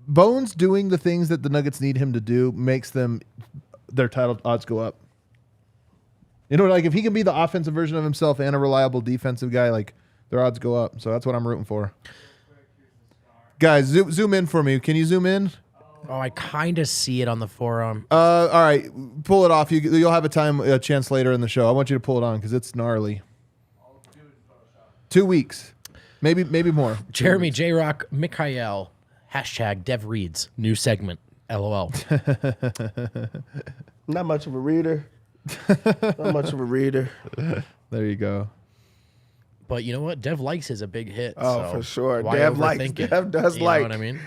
Bones doing the things that the Nuggets need him to do makes their title odds go up. You know, like if he can be the offensive version of himself and a reliable defensive guy, like their odds go up. So that's what I'm rooting for. Guys, zoom in for me. Can you zoom in? Oh, I kind of see it on the forum. All right, pull it off. You'll have a chance later in the show. I want you to pull it on because it's gnarly. 2 weeks, maybe more. Jeremy J Rock Mikhail hashtag Dev Reads new segment. LOL. Not much of a reader. Not much of a reader. There you go. But you know what? Dev likes is a big hit. Oh, so for sure. why Dev likes. overthink it? Dev does You like. know what I mean?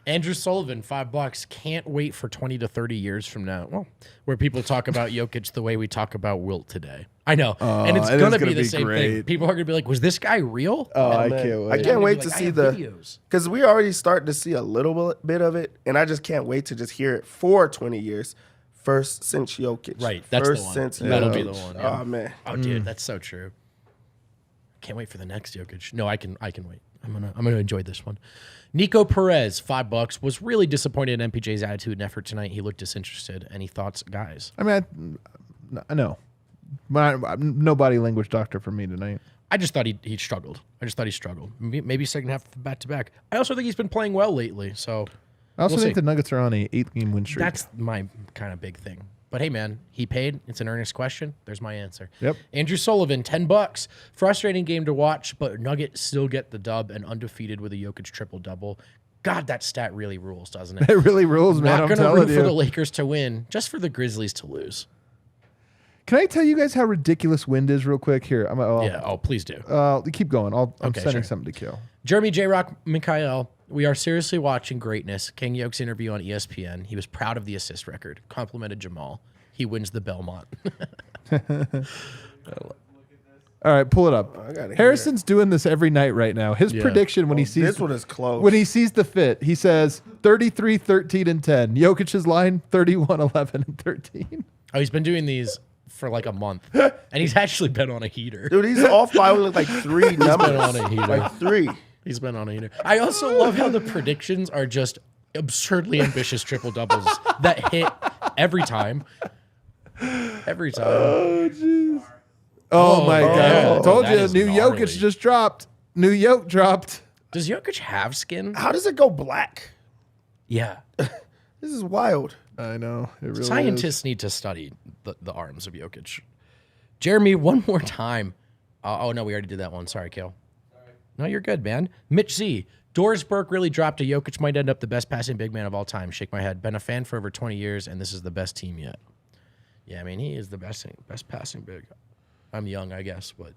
Andrew Sullivan, $5. Can't wait for 20 to 30 years from now. Well, where people talk about Jokic the way we talk about Wilt today. I know. And it's going to be the same thing. People are going to be like, was this guy real? Oh, I man. can't wait. I can't wait Like, to I see have the videos. because we already starting to see a little bit of it, and I just can't wait to just hear it for 20 years. First since Jokic, Right. That's First the one. since That'll Jokic. be the one. Yeah. Oh man, Oh, dude, that's so true. Can't wait for the next Jokic. No, I can wait. I'm gonna enjoy this one. Nico Perez, $5, was really disappointed in MPJ's attitude and effort tonight. He looked disinterested. Any thoughts, guys? I mean, I know, but no body language doctor for me tonight. I just thought he struggled. Maybe second half back to back. I also think he's been playing well lately. So I also we'll think see. the Nuggets are on a 8-game win streak. That's my kind of big thing. But hey, man, he paid. It's an earnest question. There's my answer. Yep. Andrew Sullivan, $10. Frustrating game to watch, but Nuggets still get the dub and undefeated with a Jokic triple-double. God, that stat really rules, doesn't it? It really rules, man. Not I'm going to telling root for the you. Lakers to win, just for the Grizzlies to lose. Can I tell you guys how ridiculous wind is real quick? Here, Yeah, oh, please do. keep going. I'm Okay, sending sure. something to kill. Jeremy J. Rock Mikhail, we are seriously watching greatness. King Yoke's interview on ESPN. He was proud of the assist record. Complimented Jamal. He wins the Belmont. All right, pull it up. I gotta hear Harrison's doing this every night right now. His Yeah. prediction when he sees this one is close. when he sees the fit, he says 33, 13, and 10. Jokic's line 31, 11, and 13. Oh, he's been doing these for like a month. And he's actually been on a heater. Dude, he's off by only like 3 numbers. on a heater. Like 3. He's been on a heater. I also love how the predictions are just absurdly ambitious triple doubles that hit every time. Every time. Oh, jeez. Oh, my God. yeah. Told That you, is new gnarly. Jokic just dropped. New Yoke dropped. Does Jokic have skin? How does it go black? Yeah. This is wild. I know. It really Scientists need to study the arms of Jokic. Jeremy, one more time. Oh, no, we already did that one. Sorry, Kale. No, you're good, man. Mitch Z. Doris Burke really dropped a Jokic might end up the best passing big man of all time. Shake my head. Been a fan for over 20 years, and this is the best team yet. Yeah, I mean, he is the best passing big. I'm young, I guess, but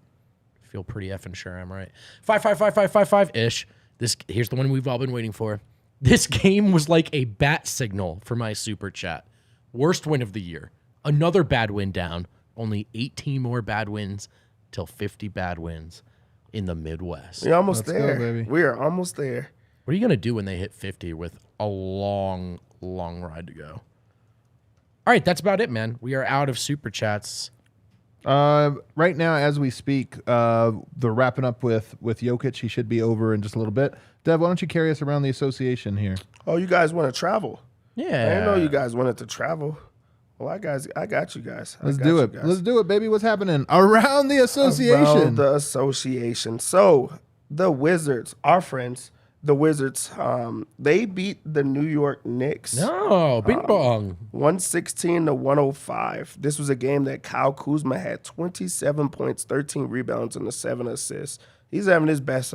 I feel pretty effing sure I'm right. 5-5-5-5-5-5-ish. Here's the one we've all been waiting for. This game was like a bat signal for my super chat. Worst win of the year. Another bad win down. Only 18 more bad wins till 50 bad wins in the Midwest. We're almost Let's go, there. baby. We are almost there. What are you going to do when they hit 50 with a long, long ride to go? All right, that's about it, man. We are out of super chats. Right now, as we speak, they're wrapping up with Jokic. He should be over in just a little bit. Dev, why don't you carry us around the association here? Oh, you guys want to travel? Yeah. I didn't know you guys wanted to travel. Well, I got you guys. Let's do it. Let's do it, baby. What's happening around the association? Around the association. So the Wizards, our friends, the Wizards, they beat the New York Knicks. No, bing bong. 116 to 105. This was a game that Kyle Kuzma had 27 points, 13 rebounds, and 7 assists. He's having his best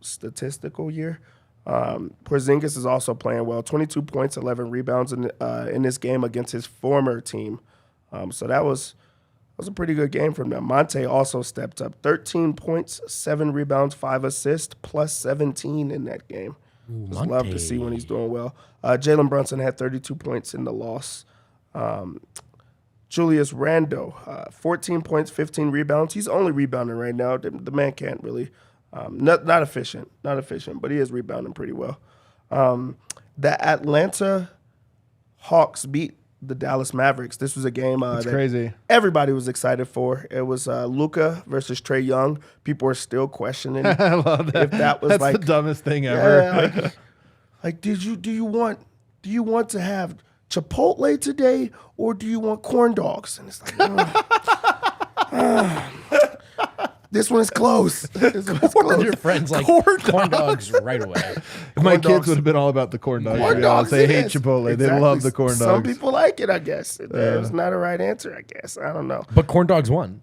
statistical year. Porzingis is also playing well. 22 points, 11 rebounds in this game against his former team. So that was a pretty good game from them. Monte also stepped up. 13 points, 7 rebounds, 5 assists, plus 17 in that game. Just love to see when he's doing well. Jalen Brunson had 32 points in the loss. Julius Randle, 14 points, 15 rebounds. He's only rebounding right now. The man can't really, not efficient, but he is rebounding pretty well. The Atlanta Hawks beat the Dallas Mavericks. This was a game that crazy. Everybody was excited for. It was Luka versus Trae Young. People are still questioning I love that. if that was That's like the dumbest thing ever. yeah, like do you want to have Chipotle today or do you want corn dogs? And it's like This one is close. This one is close. Your friends like corn dogs right away. My dogs. kids would have been all about the corn dogs. Corn to be honest. dogs, They hate yes. Chipotle. They Exactly. love the corn dogs. Some people like it, I guess. It's not a right answer, I guess. I don't know. But corn dogs won.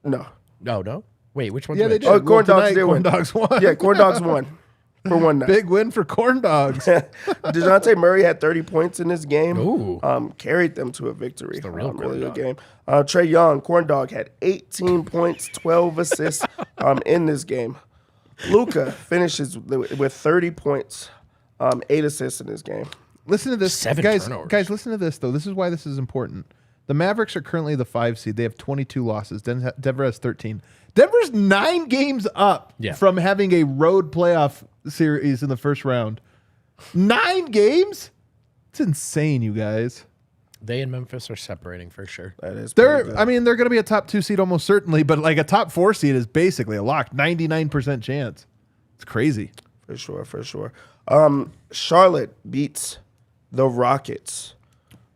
No. No. Wait, which one's Yeah, they which? did. Oh, corn dogs tonight, did corn win. dogs won. Yeah, corn dogs won for one night. Big win for corn dogs. DeJounte Murray had 30 points in this game. Ooh. Carried them to a victory. the real really corn good game. Trae Young, corn dog, had 18 points, 12 assists in this game. Luka finishes with 30 points, 8 assists in this game. Listen to this, 7 guys. turnovers. Guys, listen to this though. This is why this is important. The Mavericks are currently the 5 seed. They have 22 losses. Denver has 13. Denver's 9 games up from having a road playoff series in the first round. 9 games? It's insane, you guys. They and Memphis are separating for sure. That is They're pretty good. I mean, they're going to be a top 2 seed almost certainly, but like a top 4 seed is basically a lock. 99% chance. It's crazy. For sure. Charlotte beats the Rockets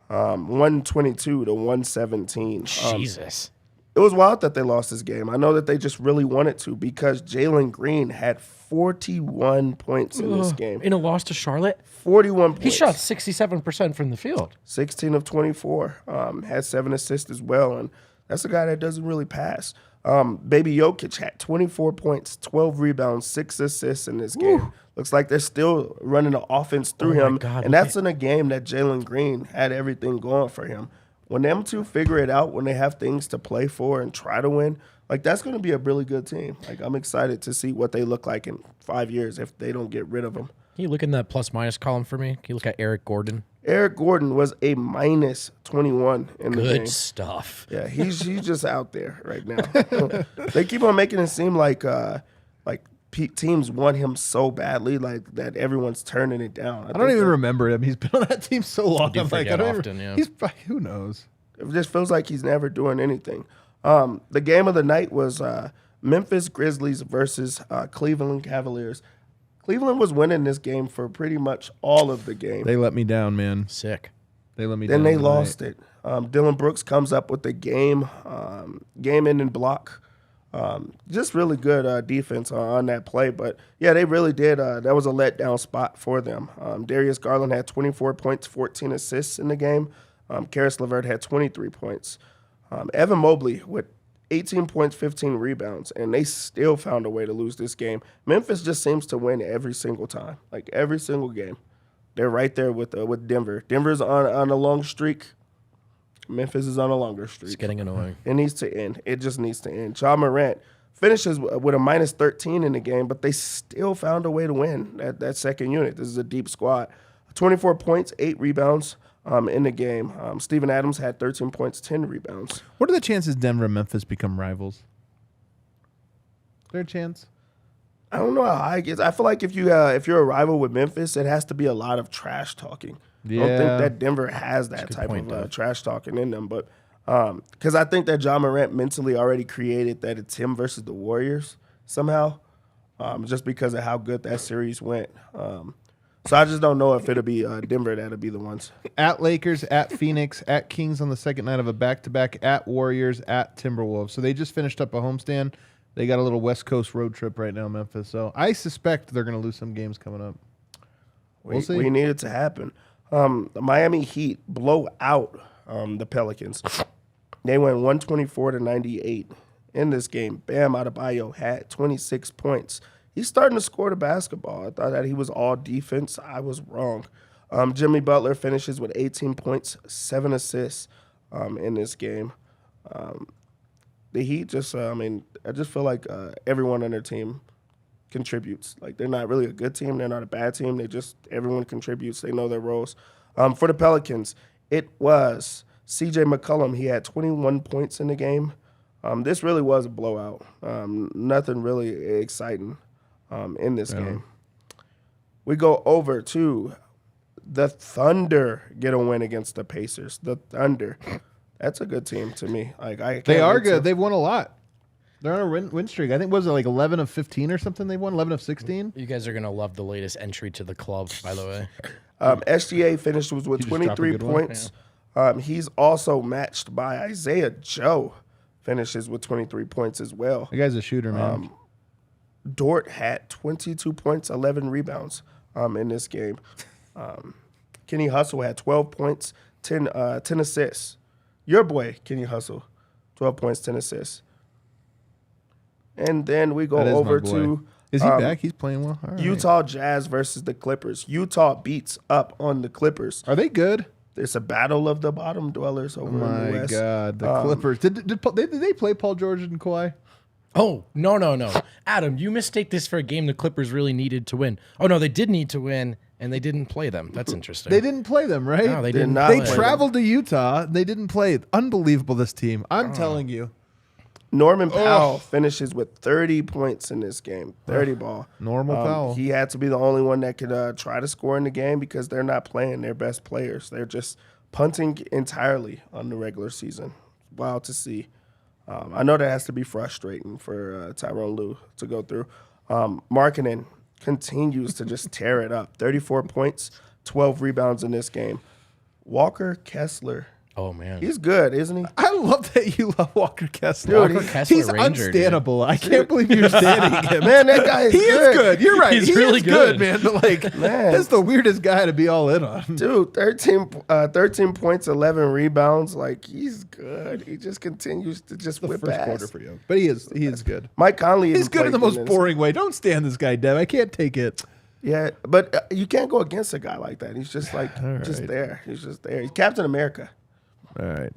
122 to 117. Jesus. It was wild that they lost this game. I know that they just really wanted to because Jalen Green had 41 points in this game. In a loss to Charlotte? 41 points. He shot 67% from the field. 16 of 24. Had 7 assists as well. And that's a guy that doesn't really pass. Baby Jokic had 24 points, 12 rebounds, 6 assists in this game. Looks like they're still running the offense through him. God, and that's in a game that Jalen Green had everything going for him. When them two figure it out, when they have things to play for and try to win, like that's going to be a really good team. Like I'm excited to see what they look like in 5 years if they don't get rid of them. Can you look in that plus-minus column for me? Can you look at Eric Gordon? Eric Gordon was a minus 21 in the game. Good stuff. Yeah, he's just out there right now. They keep on making it seem like teams want him so badly, like that everyone's turning it down. I don't even remember him. He's been on that team so long. do I'm like, I forget don't often, even, yeah. He's who knows? It just feels like he's never doing anything. The game of the night was Memphis Grizzlies versus Cleveland Cavaliers. Cleveland was winning this game for pretty much all of the game. They let me down, man. Sick. They let me down. Then they tonight. lost it. Dylan Brooks comes up with the game-ending block. Just really good defense on that play. But, yeah, they really did. That was a letdown spot for them. Darius Garland had 24 points, 14 assists in the game. Karis LeVert had 23 points. Evan Mobley with 18 points, 15 rebounds, and they still found a way to lose this game. Memphis just seems to win every single time, like every single game. They're right there with Denver. Denver's on a long streak. Memphis is on a longer streak. It's getting annoying. It needs to end. It just needs to end. Ja Morant finishes with a minus 13 in the game, but they still found a way to win that second unit. This is a deep squad. 24 points, 8 rebounds in the game. Steven Adams had 13 points, 10 rebounds. What are the chances Denver and Memphis become rivals? Is there a chance? I don't know how high it gets. I feel like if you're a rival with Memphis, it has to be a lot of trash talking. I don't Yeah. think that Denver has that type point, of Dave. trash talking in them. But because I think that Ja Morant mentally already created that it's him versus the Warriors somehow, just because of how good that series went. So I just don't know if it'll be Denver that'll be the ones. At Lakers, at Phoenix, at Kings on the second night of a back-to-back, at Warriors, at Timberwolves. So they just finished up a homestand. They got a little West Coast road trip right now, Memphis. So I suspect they're going to lose some games coming up. We'll see. We need it to happen. The Miami Heat blow out the Pelicans. They went 124 to 98 in this game. Bam Adebayo had 26 points. He's starting to score the basketball. I thought that he was all defense. I was wrong. Jimmy Butler finishes with 18 points, 7 assists in this game. The Heat just, I just feel like everyone on their team contributes. Like, they're not really a good team. They're not a bad team. Everyone contributes. They know their roles. For the Pelicans, it was C.J. McCollum. He had 21 points in the game. This really was a blowout. Nothing really exciting in this game. We go over to the Thunder get a win against the Pacers. The Thunder. That's a good team to me. They are good. They've won a lot. They're on a win streak. I think, was it like 11 of 15 or something they won? 11 of 16? You guys are going to love the latest entry to the club, by the way. SGA finished with just drop a 23 good one? points. He's also matched by Isaiah Joe. finishes with 23 points as well. The guy's a shooter, man. Dort had 22 points, 11 rebounds in this game. Kenny Hustle had 12 points, 10 assists. Your boy, Kenny Hustle, 12 points, 10 assists. And then we go over to... Is he back? He's playing well. All right. Utah Jazz versus the Clippers. Utah beats up on the Clippers. Are they good? It's a battle of the bottom dwellers over in the West. My God, the Clippers. Did they play Paul George and Kawhi? Oh, no. Adam, you mistake this for a game the Clippers really needed to win. Oh, no, they did need to win, and they didn't play them. That's interesting. They didn't play them, right? No, they didn't. not They play traveled to Utah. They didn't play. Unbelievable, this team. I'm telling you. Norman Powell finishes with 30 points in this game. 30 ball. Normal Powell. He had to be the only one that could try to score in the game because they're not playing their best players. They're just punting entirely on the regular season. Wild to see. I know that has to be frustrating for Tyronn Lue to go through. Markkanen continues to just tear it up. 34 points, 12 rebounds in this game. Walker Kessler. Oh, man. He's good, isn't he? I love that you love Walker Kessler. Dude, he's Ranger, unstandable. I can't believe you're standing him. Man, that guy is he good. is good. You're right. He's He really is good, good. man. But like, that's the weirdest guy to be all in on. Dude, 13 points, 11 rebounds. Like, he's good. He just continues to just whip First ass. quarter for you, but he is good. Mike Conley He's even good in the played most this. boring way. Don't stand this guy, Dev. I can't take it. Yeah, but you can't go against a guy like that. He's just like, just there. He's just there. He's Captain America. All right.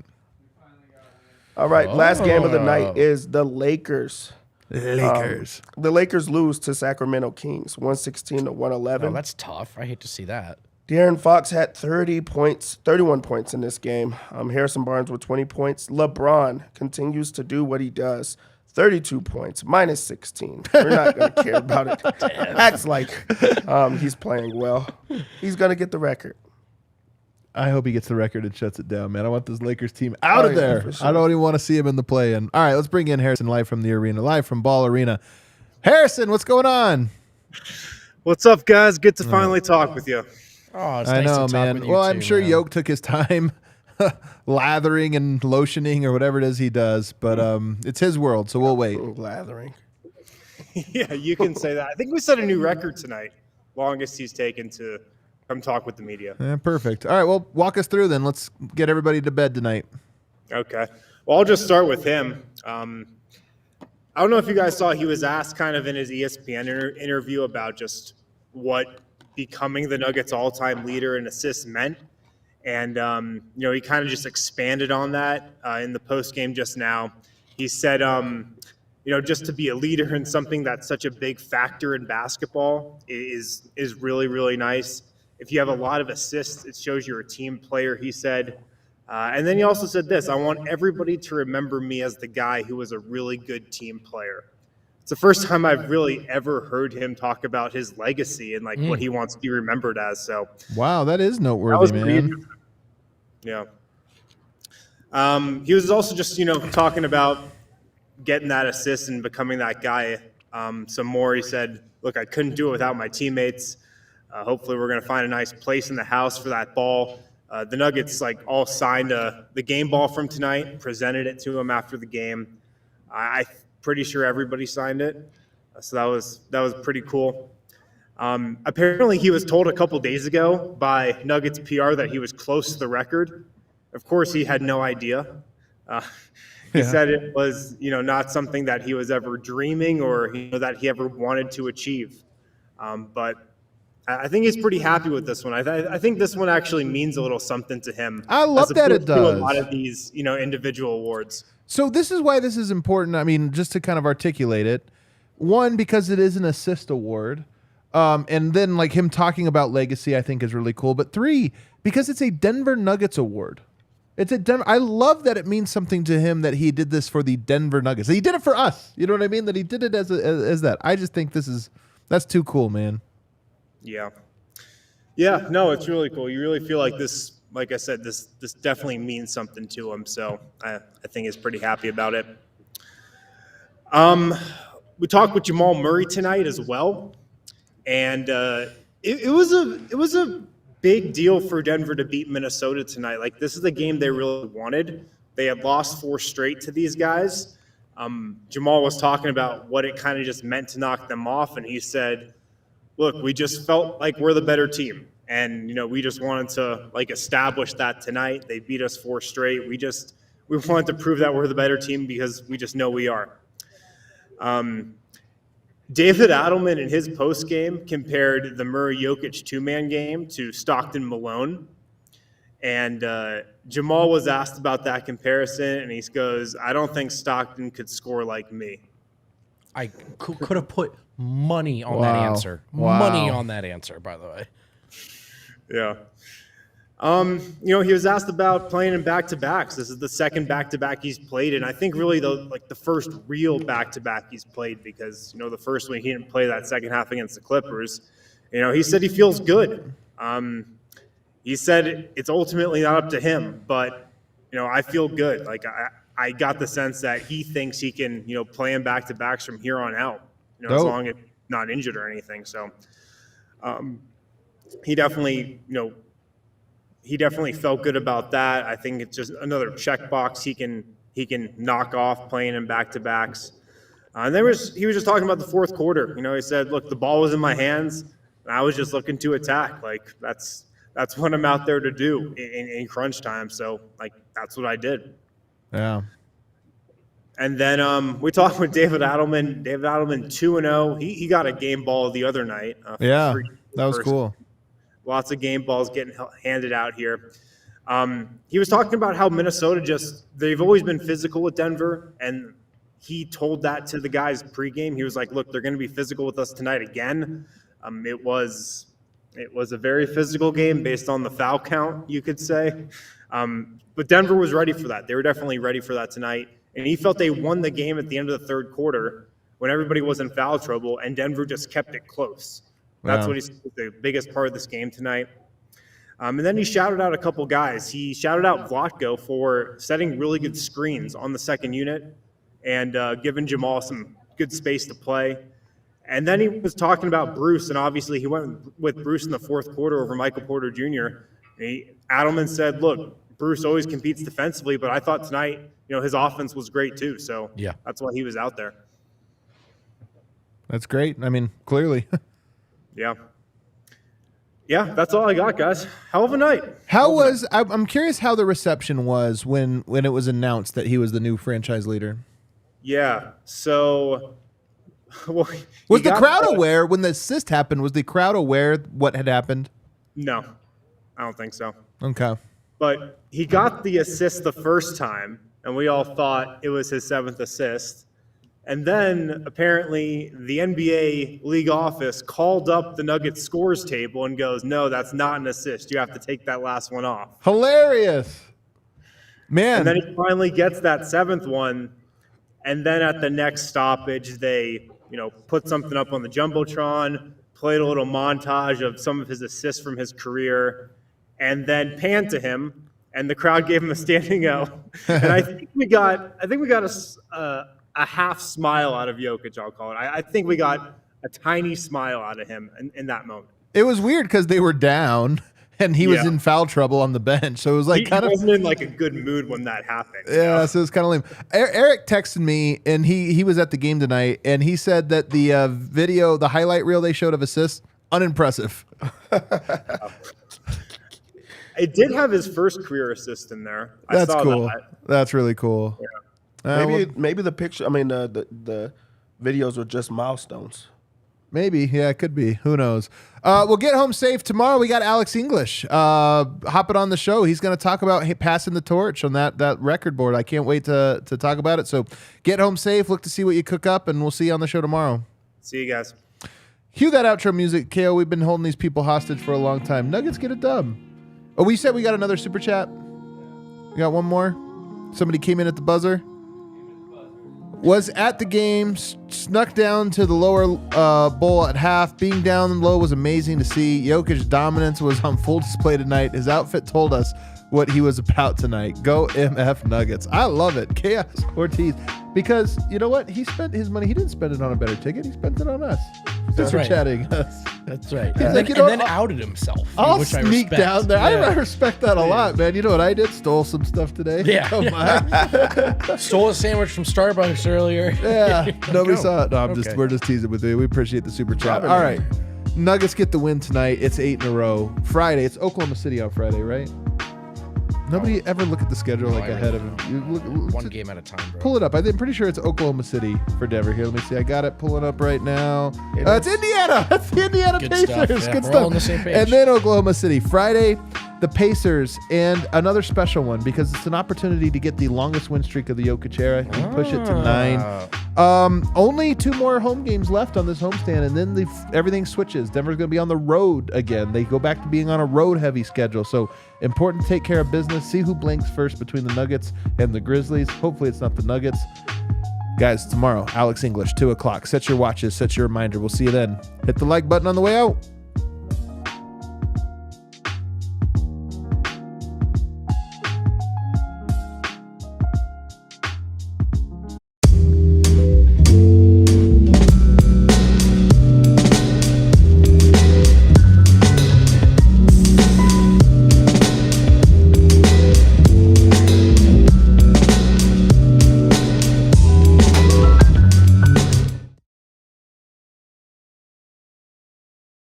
All right, last game of the night is the Lakers. Lakers. The Lakers lose to Sacramento Kings, 116 to 111. Oh, that's tough. I hate to see that. De'Aaron Fox had 31 points in this game. Harrison Barnes with 20 points. LeBron continues to do what he does. 32 points, minus 16. We're not going to care about it. Acts like he's playing well. He's going to get the record. I hope he gets the record and shuts it down, man. I want this Lakers team out of yeah, there. for sure. I don't even want to see him in the play-in. All right, let's bring in Harrison live from the arena, live from Ball Arena. Harrison, what's going on? What's up, guys? Good to finally talk with you. Oh, it's I nice know, to talk man. with you Well, I'm too, sure man. Yoke took his time lathering and lotioning or whatever it is he does, but it's his world, so we'll wait. Lathering. Yeah, you can say that. I think we set a new record tonight. Longest he's taken to come talk with the media. Yeah, perfect. All right, well, walk us through then. Let's get everybody to bed tonight. Okay. Well, I'll just start with him. I don't know if you guys saw, he was asked kind of in his ESPN interview about just what becoming the Nuggets all-time leader in assists meant. And, he kind of just expanded on that in the post-game just now. He said, just to be a leader in something that's such a big factor in basketball is really, really nice. If you have a lot of assists, it shows you're a team player, he said. And then he also said this: I want everybody to remember me as the guy who was a really good team player. It's the first time I've really ever heard him talk about his legacy and what he wants to be remembered as. So Wow, that is that noteworthy, was pretty man. interesting. Yeah. He was also just, talking about getting that assist and becoming that guy. Some more, he said, look, I couldn't do it without my teammates. Hopefully we're going to find a nice place in the house for that ball. The Nuggets all signed the game ball from tonight, presented it to him after the game. I'm pretty sure everybody signed it. So that was pretty cool. Apparently he was told a couple days ago by Nuggets PR that he was close to the record. Of course, he had no idea. He said it was, not something that he was ever dreaming or that he ever wanted to achieve. But I think he's pretty happy with this one. I think this one actually means a little something to him. I love as that it opposed to does. a lot of these, individual awards. So this is why this is important. I mean, just to kind of articulate it. One, because it is an assist award. And then him talking about legacy, I think is really cool. But three, because it's a Denver Nuggets award. It's a Denver. I love that it means something to him that he did this for the Denver Nuggets. He did it for us. You know what I mean? That he did it as that. I just think that's too cool, man. Yeah. Yeah, no, it's really cool. You really feel like this, like I said, this definitely means something to him. So I think he's pretty happy about it. We talked with Jamal Murray tonight as well. And it was a big deal for Denver to beat Minnesota tonight. This is the game they really wanted. they had lost 4 straight to these guys. Jamal was talking about what it kind of just meant to knock them off, and he said, look, we just felt like we're the better team. And, we just wanted to establish that tonight. They beat us 4 straight. We wanted to prove that we're the better team because we just know we are. David Adelman in his post game compared the Murray Jokic 2-man game to Stockton Malone. And Jamal was asked about that comparison, and he goes, I don't think Stockton could score like me. I could have put money on that answer. Wow. Money on that answer, by the way. Yeah. He was asked about playing in back-to-backs. This is the second back-to-back he's played, and I think really the first real back-to-back he's played because, the first one he didn't play that second half against the Clippers. He said he feels good. He said it's ultimately not up to him, but, I feel good. I got the sense that he thinks he can, play in back-to-backs from here on out, as long as he's not injured or anything. So he definitely felt good about that. I think it's just another checkbox he can knock off playing in back-to-backs. And he was just talking about the fourth quarter. He said, look, the ball was in my hands, and I was just looking to attack. That's what I'm out there to do in crunch time. So, that's what I did. Yeah. And then we talked with David Adelman. David Adelman 2-0. He got a game ball the other night. Yeah, that was cool. Lots of game balls getting handed out here. He was talking about how Minnesota they've always been physical with Denver, and he told that to the guys pregame. He was like, look, they're going to be physical with us tonight again. It was a very physical game based on the foul count, you could say. But Denver was ready for that. They were definitely ready for that tonight. And he felt they won the game at the end of the third quarter when everybody was in foul trouble, and Denver just kept it close. That's what he said was the biggest part of this game tonight. And then he shouted out a couple guys. He shouted out Votgo for setting really good screens on the second unit and giving Jamal some good space to play. And then he was talking about Bruce, and obviously he went with Bruce in the fourth quarter over Michael Porter Jr. Adelman said, look, Bruce always competes defensively, but I thought tonight, his offense was great too. So that's why he was out there. That's great. I mean, clearly. Yeah, that's all I got, guys. Hell of a night. I'm curious how the reception was when it was announced that he was the new franchise leader. Yeah, so... Well, was the crowd aware when the assist happened? Was the crowd aware what had happened? No, I don't think so. Okay. But he got the assist the first time, and we all thought it was his 7th assist. And then apparently the NBA league office called up the Nuggets scores table and goes, no, that's not an assist. You have to take that last one off. Hilarious. Man. And then he finally gets that 7th one. And then at the next stoppage, they, put something up on the Jumbotron, played a little montage of some of his assists from his career, and then panned to him, and the crowd gave him a standing O. And I think we got a half smile out of Jokic, I'll call it. I think we got a tiny smile out of him in that moment. It was weird because they were down and he was in foul trouble on the bench. So it was like he wasn't in a good mood when that happened. Yeah, so it was kind of lame. Eric texted me, and he was at the game tonight, and he said that the the highlight reel they showed of assists, unimpressive. It did have his first career assist in there. That's cool. That's really cool. Yeah. Maybe the picture. I mean, the videos were just milestones. Maybe, yeah, it could be. Who knows? We'll get home safe tomorrow. We got Alex English hopping on the show. He's going to talk about passing the torch on that record board. I can't wait to talk about it. So get home safe. Look to see what you cook up, and we'll see you on the show tomorrow. See you guys. Cue that outro music, KO. We've been holding these people hostage for a long time. Nuggets get a dub. Oh, we said we got another super chat. We got one more. Somebody came in at the buzzer. Was at the game, snuck down to the lower bowl at half. Being down low was amazing to see. Jokic's dominance was on full display tonight. His outfit told us what he was about tonight. Go MF Nuggets. I love it. Chaos Ortiz. Because you know what? He spent his money. He didn't spend it on a better ticket. He spent it on us. Since we're chatting us. That's right. He's And, like, then outed himself. I'll which I sneak respect. down there. Yeah. I respect that a lot, man. You know what I did? Stole some stuff today. Yeah. Come on. Stole a sandwich from Starbucks earlier. Yeah. Nobody Go. saw it. No, Okay. we're just teasing with you. We appreciate the super chat. Probably. All right. Nuggets get the win tonight. It's 8 in a row. Friday. It's Oklahoma City on Friday, right? Nobody ever look at the schedule like I ahead of really him. You look, One game at a time, bro. Pull it up. I'm pretty sure it's Oklahoma City for Denver. Here, let me see. I got it. Pulling up right now. It's Indiana. That's the Indiana Good Pacers. stuff, yeah. Good We're stuff. all on the same page. And then Oklahoma City Friday, the Pacers, and another special one because it's an opportunity to get the longest win streak of the Jokic era. You can push it to 9. Only 2 more home games left on this homestand, and then everything switches. Denver's going to be on the road again. They go back to being on a road-heavy schedule. So important to take care of business. See who blinks first between the Nuggets and the Grizzlies. Hopefully it's not the Nuggets. Guys, tomorrow, Alex English, 2 o'clock. Set your watches. Set your reminder. We'll see you then. Hit the like button on the way out.